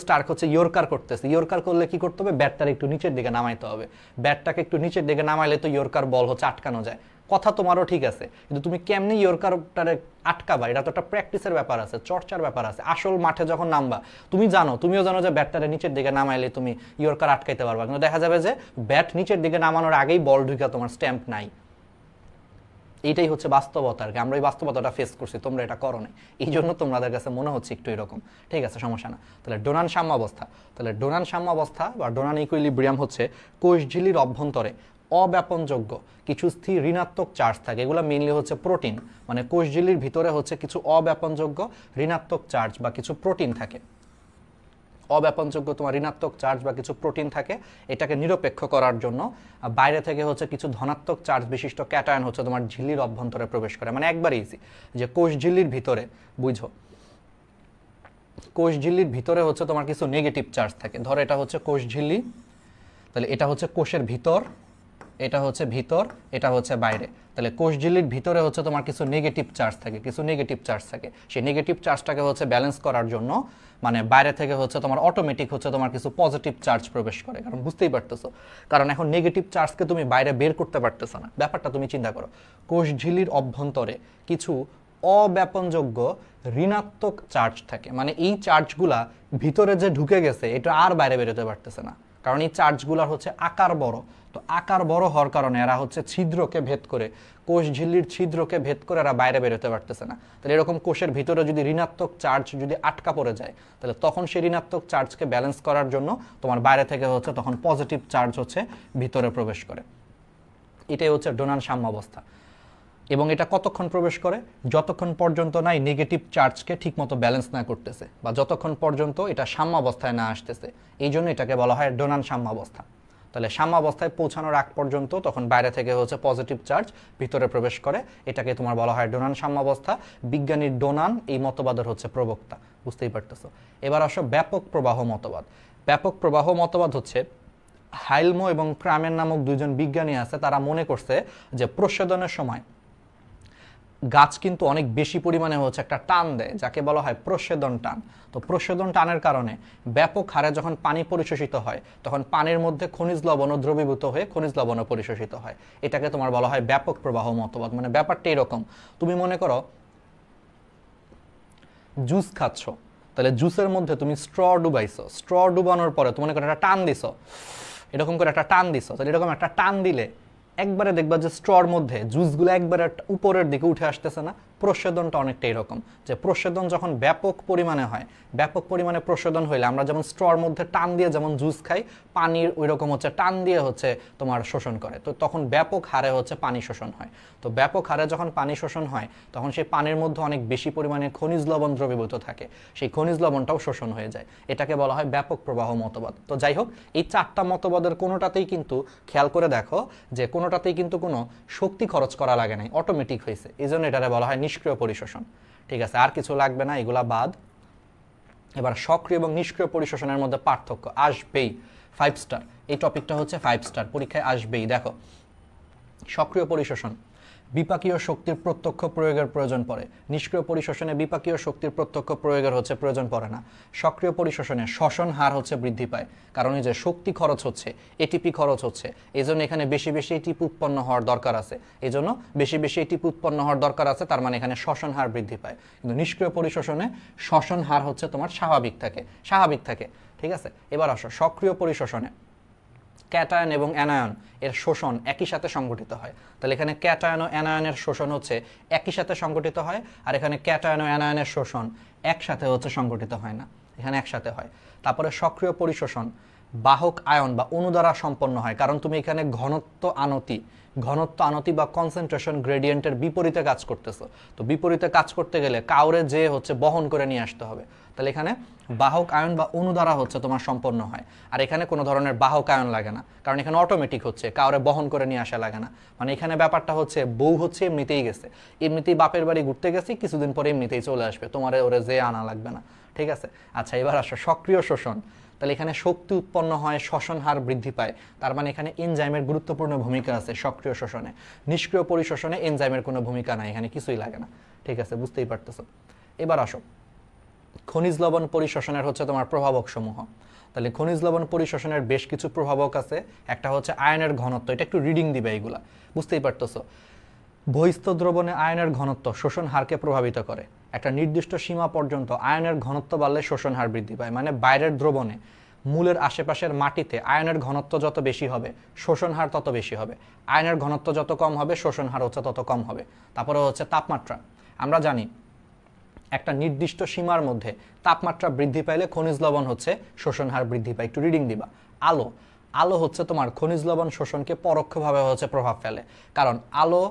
স্টার্ক হচ্ছে ইয়র্কার করতেছে, ইয়র্কার করলে কি করতে হবে, ব্যাটটার একটু নিচের দিকে নামাইতে হবে, ব্যাটটাকে একটু নিচের দিকে নামাইলে তো ইয়র্কার বল হচ্ছে আটকানো যায়। কথা তোমারও ঠিক আছে, কিন্তু তুমি কেমনি ইয়র্কারটারে আটকাবা, এটা তো একটা প্র্যাকটিসের ব্যাপার আছে, চর্চার ব্যাপার আছে। আসল মাঠে যখন নামবা তুমিও জানো যে ব্যাটটারে নিচের দিকে নামাইলে তুমি ইয়র্কার আটকাইতে পারবা, কিন্তু দেখা যাবে যে ব্যাট নিচের দিকে নামানোর আগেই বল ঢুকা তোমার স্ট্যাম্প নাই। এইটাই হচ্ছে বাস্তবতা আর কি, আমরা এই বাস্তবতাটা ফেস করছি, তোমরা এটা করো না, এই জন্য তোমাদের কাছে মনে হচ্ছে একটু এরকম। ঠিক আছে, সমস্যা না। তাহলে ডোনান সাম্যাবস্থা, বা ডোনান ইকুইলিব্রিয়াম হচ্ছে কোষঝিল্লির অভ্যন্তরে অব্যাপনযোগ্য কিছু স্থির ঋণাত্মক চার্জ থাকে, এগুলো মেইনলি হচ্ছে প্রোটিন, মানে কোষঝিল্লির ভিতরে হচ্ছে কিছু অব্যাপনযোগ্য ঋণাত্মক চার্জ বা কিছু প্রোটিন থাকে, অব্যাপনযোগ্য তোমার ঋণাত্মক চার্জ বা কিছু প্রোটিন থাকে, এটাকে নিরপেক্ষ করার জন্য বাইরে থেকে হচ্ছে কিছু ধনাত্মক চার্জ বিশিষ্ট ক্যাটায়ন হচ্ছে তোমার ঝিল্লির অভ্যন্তরে প্রবেশ করে। মানে একবার ইজি যে কোষ ঝিল্লির ভিতরে, বুঝো কোষ ঝিল্লির ভিতরে হচ্ছে তোমার কিছু নেগেটিভ চার্জ থাকে, ধরো এটা হচ্ছে কোষ ঝিল্লি, তাহলে এটা হচ্ছে কোষের ভিতর, এটা হচ্ছে ভিতর, এটা হচ্ছে বাইরে, তাহলে কোষঝিল্লির ভিতরে হচ্ছে তোমার কিছু নেগেটিভ চার্জ থাকে, সেই নেগেটিভ চার্জটাকে হচ্ছে ব্যালেন্স করার জন্য মানে বাইরে থেকে হচ্ছে তোমার অটোমেটিক হচ্ছে তোমার কিছু পজিটিভ চার্জ প্রবেশ করে, কারণ বুঝতেই পারতেছো, কারণ এখন নেগেটিভ চার্জকে তুমি বাইরে বের করতে পারতেছো না। ব্যাপারটা তুমি চিন্তা করো, কোষঝিল্লির অভ্যন্তরে কিছু অব্যাপনযোগ্য ঋণাত্মক চার্জ থাকে, মানে এই চার্জগুলা ভিতরে যে ঢুকে গেছে এটা আর বাইরে বেরোতে পারতেছে না, কারণ এই চার্জগুলার হচ্ছে আকার বড়, তো আকার বড় হওয়ার কারণে এরা হচ্ছে ছিদ্রকে ভেদ করে, কোষ ঝিল্লির ছিদ্রকে ভেদ করে এরা বাইরে বেরোতে পারতেছে না। তাহলে এরকম কোষের ভিতরে যদি ঋণাত্মক চার্জ যদি আটকা পড়ে যায়, তাহলে তখন সেই ঋণাত্মক চার্জকে ব্যালেন্স করার জন্য তোমার বাইরে থেকে হচ্ছে তখন পজিটিভ চার্জ হচ্ছে ভিতরে প্রবেশ করে। এটাই হচ্ছে ডোনান সাম্যাবস্থা। এবং এটা কতক্ষণ প্রবেশ করে, যতক্ষণ পর্যন্ত না নেগেটিভ চার্জকে ঠিকমতো ব্যালেন্স না করতেছে, বা যতক্ষণ পর্যন্ত এটা সাম্যাবস্থায় না আসতেছে, এই জন্য এটাকে বলা হয় ডোনান সাম্যাবস্থা। তাহলে সাম্যাবস্থায় পৌঁছানোর আগ পর্যন্ত তখন বাইরে থেকে হচ্ছে পজিটিভ চার্জ ভিতরে প্রবেশ করে, এটাকে তোমার বলা হয় ডোনান সাম্যাবস্থা। বিজ্ঞানী ডোনান এই মতবাদের হচ্ছে প্রবক্তা, বুঝতেই পারতেছো। এবার আসো ব্যাপক প্রবাহ মতবাদ। ব্যাপক প্রবাহ মতবাদ হচ্ছে হাইলমো এবং ক্রামের নামক দুইজন বিজ্ঞানী আছে, তারা মনে করছে যে প্রচ্ছেদনের সময় গাছ কিন্তু অনেক বেশি পরিমাণে হচ্ছে একটা টান দেয়, যাকে বলা হয় প্রচ্ছেদন টান। তো প্রচ্ছেদন টানের কারণে ব্যাপক হারে যখন পানি পরিশোষিত হয় তখন পানির মধ্যে খনিজ লবণও দ্রবীভূত হয়ে খনিজ লবণও পরিশোষিত হয়, এটাকে তোমার বলা হয় ব্যাপক প্রবাহ মতবাদ। মানে ব্যাপারটা এরকম, তুমি মনে করো জুস খাচ্ছ, তাহলে জুসের মধ্যে তুমি স্ট্র ডুবাইছো, স্ট্র ডুবানোর পরে তুমি মনে করো একটা টান দিছো, এরকম করে একটা টান দিছো, তাহলে এরকম একটা টান দিলে একবারে দেখবা যে স্ট্রর মধ্যে জুসগুলো একবারে উপরের দিকে উঠে আসতেছে না, প্রস্বেদনটা অনেকটা এরকম, যে প্রস্বেদন যখন ব্যাপক পরিমাণে হয়, ব্যাপক পরিমাণে প্রস্বেদন হইলে আমরা যেমন স্ট্রর মধ্যে টান দিয়ে যেমন জুস খাই, পানির ওই রকম হচ্ছে টান দিয়ে হচ্ছে তোমার শোষণ করে, তো তখন ব্যাপক হারে হচ্ছে পানি শোষণ হয়। তো ব্যাপক হারে যখন পানি শোষণ হয় তখন সেই পানির মধ্যে অনেক বেশি পরিমাণে খনিজ লবণ দ্রবীভূত থাকে, সেই খনিজ লবণটাও শোষণ হয়ে যায়, এটাকে বলা হয় ব্যাপক প্রবাহ মতবাদ। তো যাই হোক, এই 4টা মতবাদের কোনোটাতেই কিন্তু খেয়াল করে দেখো যে কোনোটাতেই কিন্তু কোনো শক্তি খরচ করা লাগে নাই, অটোমেটিক হয়েছে, এই জন্য এটারে বলা হয় নিষ্ক্রিয় পরিশোষণ। ঠিক আছে, আর কিছু লাগবে না, এগুলা বাদ। এবার সক্রিয় এবং নিষ্ক্রিয় পরিশোষণের মধ্যে পার্থক্য আসবেই, 5 স্টার, এই টপিকটা হচ্ছে 5 স্টার, পরীক্ষায় আসবেই। দেখো, সক্রিয় পরিশোষণ, বিপাকীয় শক্তির প্রত্যক্ষ প্রয়োগের প্রয়োজন পড়ে, নিষ্ক্রিয় পরিশোষণে বিপাকীয় শক্তির প্রত্যক্ষ প্রয়োগের হচ্ছে প্রয়োজন পড়ে না। সক্রিয় পরিশোষণে শ্বসন হার হচ্ছে বৃদ্ধি পায়, কারণ এই যে শক্তি খরচ হচ্ছে, এটিপি খরচ হচ্ছে, এই জন্য এখানে বেশি বেশি এটিপি উৎপন্ন হওয়ার দরকার আছে, এই জন্য বেশি বেশি এটিপি উৎপন্ন হওয়ার দরকার আছে, তার মানে এখানে শ্বসন হার বৃদ্ধি পায়। কিন্তু নিষ্ক্রিয় পরিশোষণে শ্বসন হার হচ্ছে তোমার স্বাভাবিক থাকে। ঠিক আছে, এবার আসো সক্রিয় পরিশোষণে ক্যাটায়ন এবং অ্যানায়ন এর শোষণ একই সাথে সংঘটিত হয়। তাহলে এখানে ক্যাটায়ন ও অ্যানায়নের শোষণ হচ্ছে একই সাথে সংঘটিত হয়, আর এখানে ক্যাটায়ন ও অ্যানায়নের শোষণ একসাথে হচ্ছে সংঘটিত হয় না, এখানে একসাথে হয়। তারপরে সক্রিয় পরিশোষণ বাহক আয়ন বা অণু দ্বারা সম্পন্ন হয়, কারণ তুমি এখানে ঘনত্ব আনতি বা কনসেন্ট্রেশন গ্রেডিয়েন্টের বিপরীতে কাজ করতেছো। তো বিপরীতে কাজ করতে গেলে কাউরে যে হচ্ছে বহন করে নিয়ে আসতে হবে, তাহলে এখানে বাহক আয়ন বা অণু দ্বারা হচ্ছে তোমার সম্পন্ন হয়, আর এখানে কোনো ধরনের বাহক আয়ন লাগে না, কারণ এখানে অটোমেটিক হচ্ছে, কাউরে বহন করে নিয়ে আসা লাগে না। মানে এখানে ব্যাপারটা হচ্ছে বউ হচ্ছে এমনিতেই গেছে, এমনিতেই বাপের বাড়ি ঘুরতে গেছি, কিছুদিন পরে এমনিতেই চলে আসবে, তোমারে ওরে যে আনা লাগবে না। ঠিক আছে, আচ্ছা এবার আসো সক্রিয় শোষণ। তাহলে এখানে শক্তি উৎপন্ন হয়, শ্বসন হার বৃদ্ধি পায়, তার মানে এখানে এনজাইমের গুরুত্বপূর্ণ ভূমিকা আছে সক্রিয় শোষণে। নিষ্ক্রিয় পরিশোষণে এনজাইমের কোনো ভূমিকা নাই, এখানে কিছুই লাগে না। ঠিক আছে, বুঝতেই পারতেছো। এবার আসো খনিজ লবণ পরিশোষণের হচ্ছে তোমার প্রভাবক সমূহ। তাহলে খনিজ লবণ পরিশোষণের বেশ কিছু প্রভাবক আছে। একটা হচ্ছে আয়নের ঘনত্ব, এটা একটু রিডিং দিবে, এইগুলা বুঝতেই পারতেছো। বহিস্থ দ্রবণে আয়নের ঘনত্ব শোষণ হারকে প্রভাবিত করে, একটা নির্দিষ্ট সীমা পর্যন্ত আয়নের ঘনত্ব বাড়লে শোষণ হার বৃদ্ধি পায়। মানে বাইরের দ্রবণে মূলের আশেপাশের মাটিতে আয়নের ঘনত্ব যত বেশি হবে শোষণ হার তত বেশি হবে, আয়নের ঘনত্ব যত কম হবে শোষণ হার হচ্ছে তত কম হবে। তারপরে হচ্ছে তাপমাত্রা, আমরা জানি একটা নির্দিষ্ট সীমার মধ্যে তাপমাত্রা বৃদ্ধি পাইলে খনিজ লবণ হচ্ছে শোষণ হার বৃদ্ধি পায়। একটু রিডিং দিবা। আলো হচ্ছে তোমার খনিজ লবণ শোষণকে পরোক্ষভাবে হচ্ছে প্রভাব ফেলে, কারণ আলো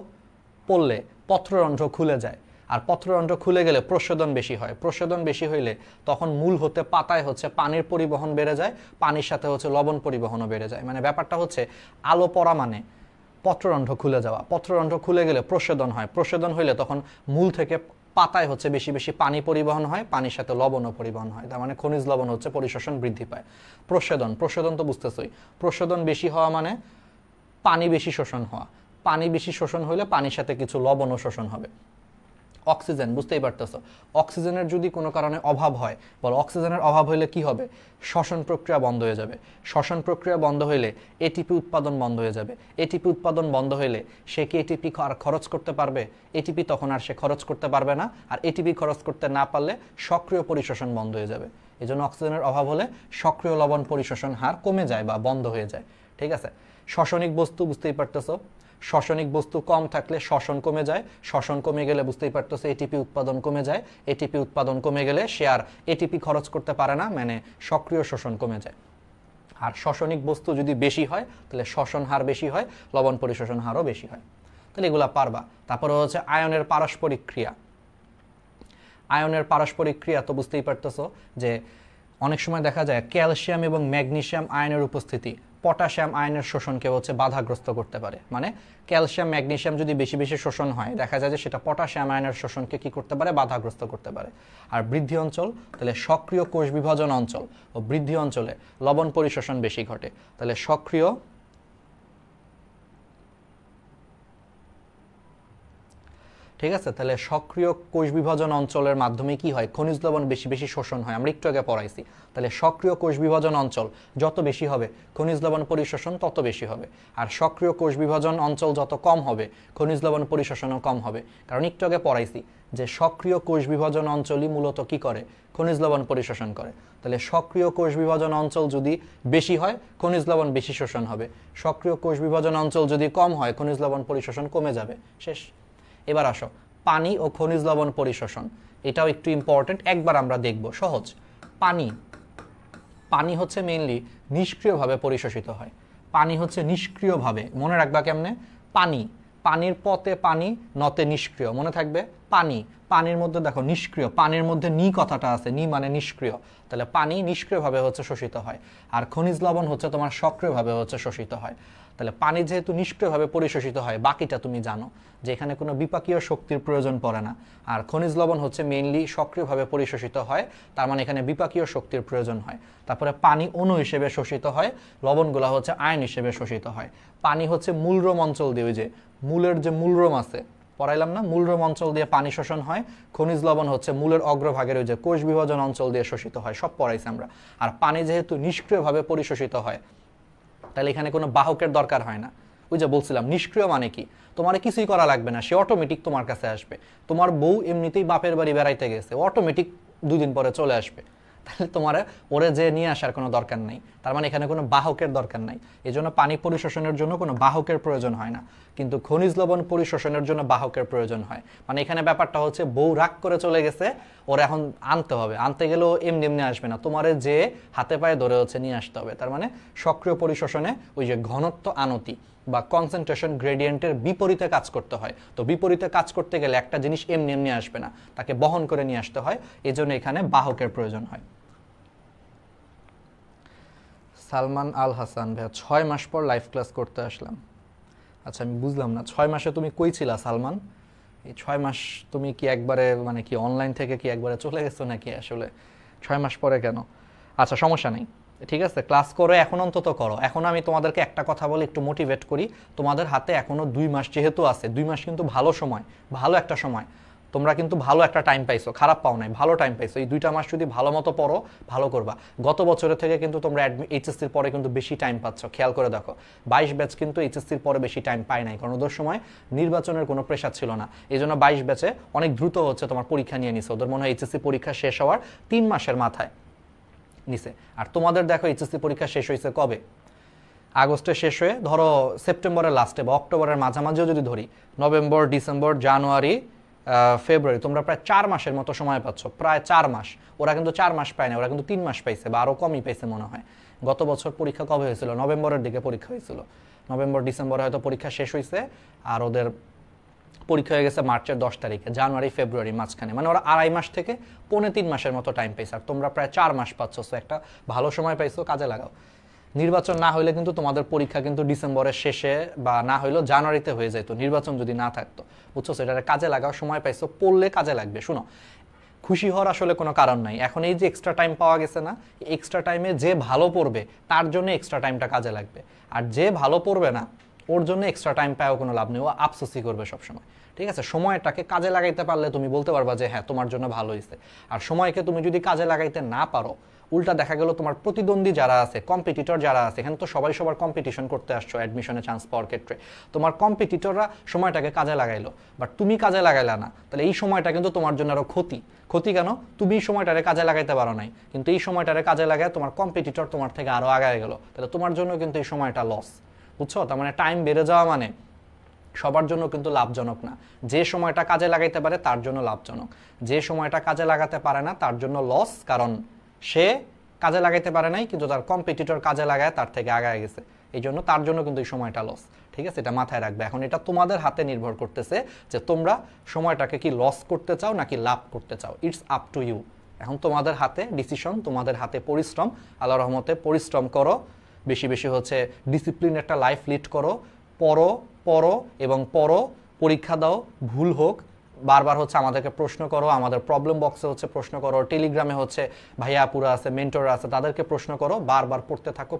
পড়লে পত্ররন্ধ্র খুলে যায়, আর পত্ররন্ধ্র খুলে গেলে প্রস্বেদন বেশি হয়, প্রস্বেদন বেশি হইলে তখন মূল হতে পাতায় হচ্ছে পানির পরিবহন বেড়ে যায়, পানির সাথে হচ্ছে লবণ পরিবহনও বেড়ে যায়। মানে ব্যাপারটা হচ্ছে আলো পড়া মানে পত্ররন্ধ্র খুলে যাওয়া, পত্ররন্ধ্র খুলে গেলে প্রস্বেদন হয়, প্রস্বেদন হইলে তখন মূল থেকে পাতায় হচ্ছে বেশি বেশি পানি পরিবহন হয়, পানির সাথে লবণও পরিবহন হয়, তার মানে খনিজ লবণ হচ্ছে পরিশোষণ বৃদ্ধি পায়। প্রস্বেদন তো বুঝতেছই, প্রস্বেদন বেশি হওয়া মানে পানি বেশি শোষণ হওয়া, পানি বেশি শোষণ হলে পানির সাথে কিছু লবণও শোষণ হবে। অক্সিজেন, বুঝতেই পারতেছো, অক্সিজেনের যদি কোনো কারণে অভাব হয়, বলো অক্সিজেনের অভাব হলে কি হবে? শ্বসন প্রক্রিয়া বন্ধ হয়ে যাবে, শ্বসন প্রক্রিয়া বন্ধ হইলে এটিপি উৎপাদন বন্ধ হয়ে যাবে, এটিপি উৎপাদন বন্ধ হইলে সে কি এটিপি আর খরচ করতে পারবে? এটিপি তখন আর সে খরচ করতে পারবে না, আর এটিপি খরচ করতে না পারলে সক্রিয় পরিশোষণ বন্ধ হয়ে যাবে। এই জন্য অক্সিজেনের অভাব হলে সক্রিয় লবণ পরিশোষণ হার কমে যায় বা বন্ধ হয়ে যায়। ঠিক আছে, শ্বসনিক বস্তু, বুঝতেই পারতেছো, শ্বসনিক বস্তু কম থাকলে শ্বসন কমে যায়, শ্বসন কমে গেলে বুঝতেই পারতেছে এটিপি উৎপাদন কমে যায়, এটিপি উৎপাদন কমে গেলে সে আর এটিপি খরচ করতে পারে না, মানে সক্রিয় শোষণ কমে যায়। আর শ্বসনিক বস্তু যদি বেশি হয় তাহলে শ্বসন হার বেশি হয়, লবণ পরিশোষণ হারও বেশি হয়। তাহলে এগুলা পারবা। তারপরে হচ্ছে আয়নের পারস্পরিক ক্রিয়া। আয়নের পারস্পরিক ক্রিয়া তো বুঝতেই পারতেছো যে অনেক সময় দেখা যায় ক্যালসিয়াম এবং ম্যাগনেসিয়াম আয়নের উপস্থিতি পটাশিয়াম আয়নের শোষণকে হচ্ছে বাধাগ্রস্ত করতে পারে। মানে ক্যালসিয়াম ম্যাগনেসিয়াম যদি বেশি বেশি শোষণ হয় দেখা যায় যে সেটা পটাশিয়াম আয়নের শোষণকে কি করতে পারে? বাধাগ্রস্ত করতে পারে। আর বৃদ্ধি অঞ্চল, তাহলে সক্রিয় কোষ বিভাজন অঞ্চল ও বৃদ্ধি অঞ্চলে লবণ পরিশোষণ বেশি ঘটে। তাহলে সক্রিয় ঠিক আছে, তাহলে সক্রিয় কোষ বিভাজন অঞ্চলের মাধ্যমে কি হয়? খনিজ লবণ বেশি বেশি শোষণ হয়, আমরা একটু আগে পড়াইছি। তাহলে সক্রিয় কোষ বিভাজন অঞ্চল যত বেশি হবে খনিজ লবণ পরিশোষণ তত বেশি হবে, আর সক্রিয় কোষ বিভাজন অঞ্চল যত কম হবে খনিজ লবণ পরিশোষণও কম হবে। কারণ একটু আগে পড়াইছি যে সক্রিয় কোষ বিভাজন অঞ্চলই মূলত কি করে? খনিজ লবণ পরিশোষণ করে। তাহলে সক্রিয় কোষ বিভাজন অঞ্চল যদি বেশি হয় খনিজ লবণ বেশি শোষণ হবে, সক্রিয় কোষ বিভাজন অঞ্চল যদি কম হয় খনিজ লবণ পরিশোষণ কমে যাবে। শেষ। এবার আসো পানি ও খনিজ লবণ পরিশোষণ, এটাও একটু ইম্পর্টেন্ট, একবার আমরা দেখব। সহজ। পানি হচ্ছে মেইনলি নিষ্ক্রিয়ভাবে পরিশোষিত হয়। পানি হচ্ছে নিষ্ক্রিয়ভাবে, মনে রাখবা কেমনে? পানির পথে পানি, নতে নিষ্ক্রিয়, মনে থাকবে। পানির মধ্যে দেখো নিষ্ক্রিয়, পানির মধ্যে নি কথাটা আছে, নি মানে নিষ্ক্রিয়, তাহলে পানি নিষ্ক্রিয়ভাবে হচ্ছে শোষিত হয়। আর খনিজ লবণ হচ্ছে তোমার সক্রিয়ভাবে হচ্ছে শোষিত হয়। তাহলে পানি যেহেতু নিষ্ক্রিয়ভাবে পরিশোষিত হয়, বাকিটা তুমি জানো যে এখানে কোনো বিপাকীয় শক্তির প্রয়োজন পড়ে না। আর খনিজ লবণ হচ্ছে মেইনলি সক্রিয়ভাবে পরিশোষিত হয়, তার মানে এখানে বিপাকীয় শক্তির প্রয়োজন হয়। তারপরে পানি অণু হিসেবে শোষিত হয়, লবণগুলো হচ্ছে আয়ন হিসেবে শোষিত হয়। পানি হচ্ছে মূলরোম অঞ্চল দিয়ে, ওই যে মূলের যে মূলরোম আছে, পড়াইলাম না, মূলরোম অঞ্চল দিয়ে পানি শোষণ হয়। খনিজ লবণ হচ্ছে মূলের অগ্রভাগের ওই যে কোষ বিভাজন অঞ্চল দিয়ে শোষিত হয়, সব পড়াইছি আমরা। আর পানি যেহেতু নিষ্ক্রিয়ভাবে পরিশোষিত হয়, তাহলে এখানে কোনো বাহকের দরকার হয় না। ওই যে বলছিলাম নিষ্ক্রিয় মানে কি, তোমার কিছুই করা লাগবে না, সে অটোমেটিক তোমার কাছে আসবে। তোমার বউ এমনিতেই বাপের বাড়ি বেড়াইতে গেছে, অটোমেটিক 2 দিন পরে চলে আসবে, তাহলে তোমার ওরে যে নিয়ে আসার কোনো দরকার নেই। তার মানে এখানে কোনো বাহকের দরকার নাই, এই জন্য পানি পরিশোষণের জন্য কোনো বাহকের প্রয়োজন হয় না। কিন্তু খনিজ লবণ পরিশোষণের জন্য বাহকের প্রয়োজন হয়। মানে এখানে ব্যাপারটা হচ্ছে বউ রাগ করে চলে গেছে, ওর এখন আনতে হবে, আনতে গেলেও এমনি এমনি আসবে না, তোমারে যে হাতে পায়ে ধরে হচ্ছে নিয়ে আসতে হবে। তার মানে সক্রিয় পরিশোষণে ওই যে ঘনত্ব আনতি বা কনসেন্ট্রেশন গ্রেডিয়েন্টের বিপরীতে কাজ করতে হয়। তো বিপরীতে কাজ করতে গেলে একটা জিনিস এমনি এমনি আসবে না, তাকে বহন করে নিয়ে আসতে হয়, এই জন্য এখানে বাহকের প্রয়োজন হয়। সালমান আল হাসান ভাইয়া, 6 মাস পর লাইভ ক্লাস করতে আসলাম। আচ্ছা আমি বুঝলাম না, 6 মাসে তুমি কই ছিলা সালমান? এই 6 মাস তুমি কি একবারে মানে কি অনলাইন থেকে কি একবারে চলে গেছো নাকি? আসলে 6 মাস পরে কেন? আচ্ছা সমস্যা নেই, ঠিক আছে, ক্লাস করো, এখন অন্তত করো। এখন আমি তোমাদেরকে একটা কথা বলে একটু মোটিভেট করি, তোমাদের হাতে এখনো 2 মাস যেহেতু আছে, 2 মাস কিন্তু ভালো সময়, ভালো একটা সময়। তোমরা কিন্তু ভালো একটা টাইম পাইছো, খারাপ পাও নাই, ভালো টাইম পাইছো। এই 2টা মাস যদি ভালো মতো পড়ো, ভালো করবা। গত বছরের থেকে কিন্তু তোমরা এইচএসসির পরে কিন্তু বেশি টাইম পাচ্ছ, খেয়াল করে দেখো। 22 ব্যাচ কিন্তু এইচএসসির পরে বেশি টাইম পায় নাই, কারণ ওদের সময় নির্বাচনের কোনো প্রেশার ছিল না। এই জন্য 22 ব্যাচে অনেক দ্রুত হচ্ছে তোমার পরীক্ষা নিয়ে নিছে। ওদের মনে হয় এইচএসসি পরীক্ষা শেষ হওয়ার 3 মাসের মাথায় নিছে। আর তোমাদের দেখো এইচএসসি পরীক্ষা শেষ হয়েছে কবে? আগস্টে শেষ হয়ে ধরো সেপ্টেম্বরের লাস্টে বা অক্টোবরের মাঝামাঝিও যদি ধরি, নভেম্বর, ডিসেম্বর, জানুয়ারি, ফেব্রুয়ারি, তোমরা প্রায় 4 মাসের মতো সময় পাচ্ছ, প্রায় 4 মাস। ওরা কিন্তু 4 মাস পায় না, ওরা কিন্তু 3 মাস পাইছে বা আরও কমই পাইছে মনে হয়। গত বছর পরীক্ষা কবে হয়েছিল? নভেম্বরের দিকে পরীক্ষা হয়েছিল, নভেম্বর ডিসেম্বরে হয়তো পরীক্ষা শেষ হয়েছে। আর ওদের পরীক্ষা হয়ে গেছে মার্চের 10 তারিখে, জানুয়ারি ফেব্রুয়ারি মাঝখানে, মানে ওরা 2.5 মাস থেকে 3.25 মাসের মতো টাইম পাইছে। আর তোমরা প্রায় 4 মাস পাচ্ছ, একটা ভালো সময় পাইছো, কাজে লাগাও। নির্বাচন না হইলে কিন্তু তোমাদের পরীক্ষা কিন্তু ডিসেম্বরের শেষে বা না হইলেও জানুয়ারিতে হয়ে যেত, নির্বাচন যদি না থাকতো, বুঝছো? সেটা কাজে লাগাও, সময় পাইছো, পড়লে কাজে লাগবে। শুনো, খুশি হওয়ার আসলে কোনো কারণ নাই। এখন এই যে এক্সট্রা টাইম পাওয়া গেছে না, এক্সট্রা টাইমে যে ভালো পড়বে তার জন্য এক্সট্রা টাইমটা কাজে লাগবে। আর যে ভালো পড়বে না, ওর জন্য এক্সট্রা টাইম পাওয়া কোনো লাভ নেই, ও আফসোসই করবে সবসময়। ঠিক আছে, সময়টাকে কাজে লাগাইতে পারলে তুমি বলতে পারবা যে হ্যাঁ তোমার জন্য ভালো হয়েছে। আর সময়কে তুমি যদি কাজে লাগাইতে না পারো, উল্টা দেখা গেল তোমার প্রতিদ্বন্দ্বী যারা আছে, কম্পিটিটর যারা আছে, এখানে তো সবাই সবার কম্পিটিশন করতে আসছো অ্যাডমিশনে চান্স পাওয়ার ক্ষেত্রে, তোমার কম্পিটিটররা সময়টাকে কাজে লাগাইলো, বাট তুমি কাজে লাগাইলা না, তাহলে এই সময়টা কিন্তু তোমার জন্য আরও ক্ষতি। ক্ষতি কেন? তুমি এই সময়টারে কাজে লাগাইতে পারো নাই, কিন্তু এই সময়টারে কাজে লাগায় তোমার কম্পিটিটর তোমার থেকে আরও আগায় গেল, তাহলে তোমার জন্য কিন্তু এই সময়টা লস, বুঝছো? তার মানে টাইম বেড়ে যাওয়া মানে সবার জন্য কিন্তু লাভজনক না। যে সময়টা কাজে লাগাইতে পারে তার জন্য লাভজনক, যে সময়টা কাজে লাগাতে পারে না তার জন্য লস, কারণ সে কাজে লাগাইতে পারে নাই কিন্তু তার কম্পিটিটর কাজে লাগায় তার থেকে আগায় গেছে, এই জন্য তার জন্য কিন্তু এই সময়টা লস। ঠিক আছে, এটা মাথায় রাখবে। এখন এটা তোমাদের হাতে নির্ভর করতেছে যে তোমরা সময়টাকে কি লস করতে চাও নাকি লাভ করতে চাও, ইটস আপ টু ইউ। এখন তোমাদের হাতে ডিসিশন, তোমাদের হাতে পরিশ্রম। আল্লাহর রহমতে পরিশ্রম করো, বেশি বেশি হচ্ছে ডিসিপ্লিন একটা লাইফ লিড করো, পড়ো পড়ো এবং পড়ো, পরীক্ষা দাও, ভুল হোক বারবার হচ্ছে আমাদেরকে প্রশ্ন করো, আমাদের প্রবলেম বক্সে হচ্ছে প্রশ্ন করো, টেলিগ্রামে হচ্ছে ভাইয়া আপুরা আছে, মেন্টররা আছে, তাদেরকে প্রশ্ন করো, বারবার পড়তে থাকো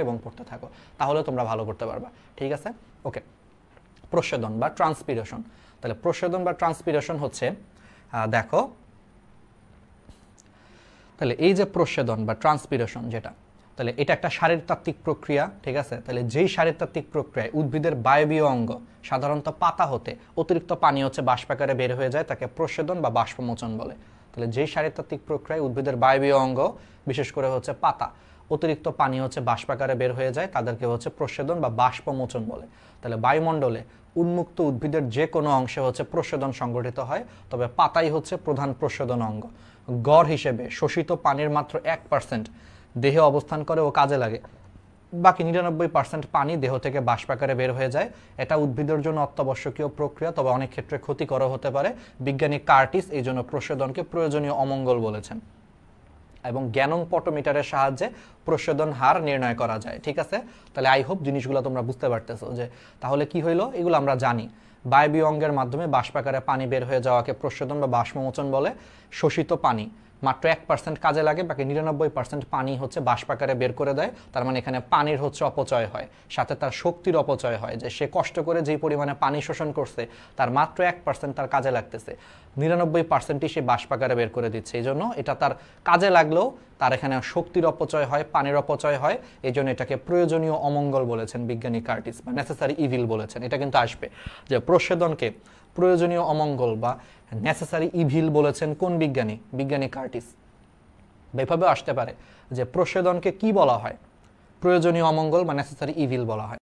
এবং পড়তে থাকো, তাহলে তোমরা ভালো করতে পারবা। ঠিক আছে, ওকে। প্রস্বেদন বা ট্রান্সপিরেশন, তাহলে প্রস্বেদন বা ট্রান্সপিরেশন হচ্ছে দেখো, তাহলে এই যে প্রস্বেদন বা ট্রান্সপিরেশন যেটা, তাহলে এটা একটা শারীরতাত্ত্বিক প্রক্রিয়া। ঠিক আছে, তাহলে যেই শারীরতাত্ত্বিক প্রক্রিয়ায় উদ্ভিদের বায়বীয় অঙ্গ, সাধারণত পাতা হতে অতিরিক্ত পানি হচ্ছে বাষ্পাকারে বের হয়ে যায়, তাকে প্রস্বেদন বা বাষ্পমোচন বলে। তাহলে যেই শারীরতাত্ত্বিক প্রক্রিয়ায় উদ্ভিদের বায়বীয় অঙ্গ, বিশেষ করে হচ্ছে পাতা, অতিরিক্ত পানি হচ্ছে বাষ্পাকারে বের হয়ে যায়, তাদেরকে হচ্ছে প্রস্বেদন বা বাষ্পমোচন বলে। তাহলে বায়ুমণ্ডলে উন্মুক্ত উদ্ভিদের যে কোনো অংশে হচ্ছে প্রস্বেদন সংঘটিত হয়, তবে পাতাই হচ্ছে প্রধান প্রস্বেদন অঙ্গ। গড় হিসেবে শোষিত পানির মাত্র 1% দেহে অবস্থান করে ও কাজে লাগে, বাকি 99% পানি দেহ থেকে বাষ্প আকারে বের হয়ে যায়। এটা উদ্ভিদের জন্য অত্যাবশ্যকীয় প্রক্রিয়া, তবে অনেক ক্ষেত্রে ক্ষতিকর হতে পারে। বিজ্ঞানী কার্টিস এই জন্য প্রস্বেদনকে প্রয়োজনীয় অমঙ্গল বলেছেন। এবং গ্যানং পটোমিটারের সাহায্যে প্রস্বেদন হার নির্ণয় করা যায়। ঠিক আছে, তাহলে আই হোপ জিনিসগুলো তোমরা বুঝতে পারতেছো যে তাহলে কি হইলো, এগুলো আমরা জানি। বায়বীয় অঙ্গের মাধ্যমে বাষ্পাকারে পানি বের হয়ে যাওয়াকে প্রস্বেদন বা বাষ্পমোচন বলে। শোষিত পানি মাত্র 1% কাজে লাগে, বাকি 99% পানি হচ্ছে বাষ্পাকারে বের করে দেয়। তার মানে এখানে পানির হচ্ছে অপচয় হয়, সাথে তার শক্তির অপচয় হয়, যে সে কষ্ট করে যেই পরিমাণে পানি শোষণ করছে তার মাত্র 1% তার কাজে লাগতেছে, 99%ই সে বাষ্পাকারে বের করে দিচ্ছে। এই জন্য এটা তার কাজে লাগলেও তার এখানে শক্তির অপচয় হয়, পানির অপচয় হয়। এই জন্য এটাকে প্রয়োজনীয় অমঙ্গল বলেছেন বিজ্ঞানী কার্টিস, বা নেসেসারি ইভিল বলেছেন। এটা কিন্তু আসবে যে প্রস্বেদনকে প্রয়োজনীয় অমঙ্গল বা নেসেসারি ইভিল বলেছেন কোন বিজ্ঞানী? বিজ্ঞানী কার্টিস। এভাবেও আসতে পারে যে প্রস্বেদনকে কি বলা হয়? প্রয়োজনীয় অমঙ্গল বা নেসেসারি ইভিল বলা হয়।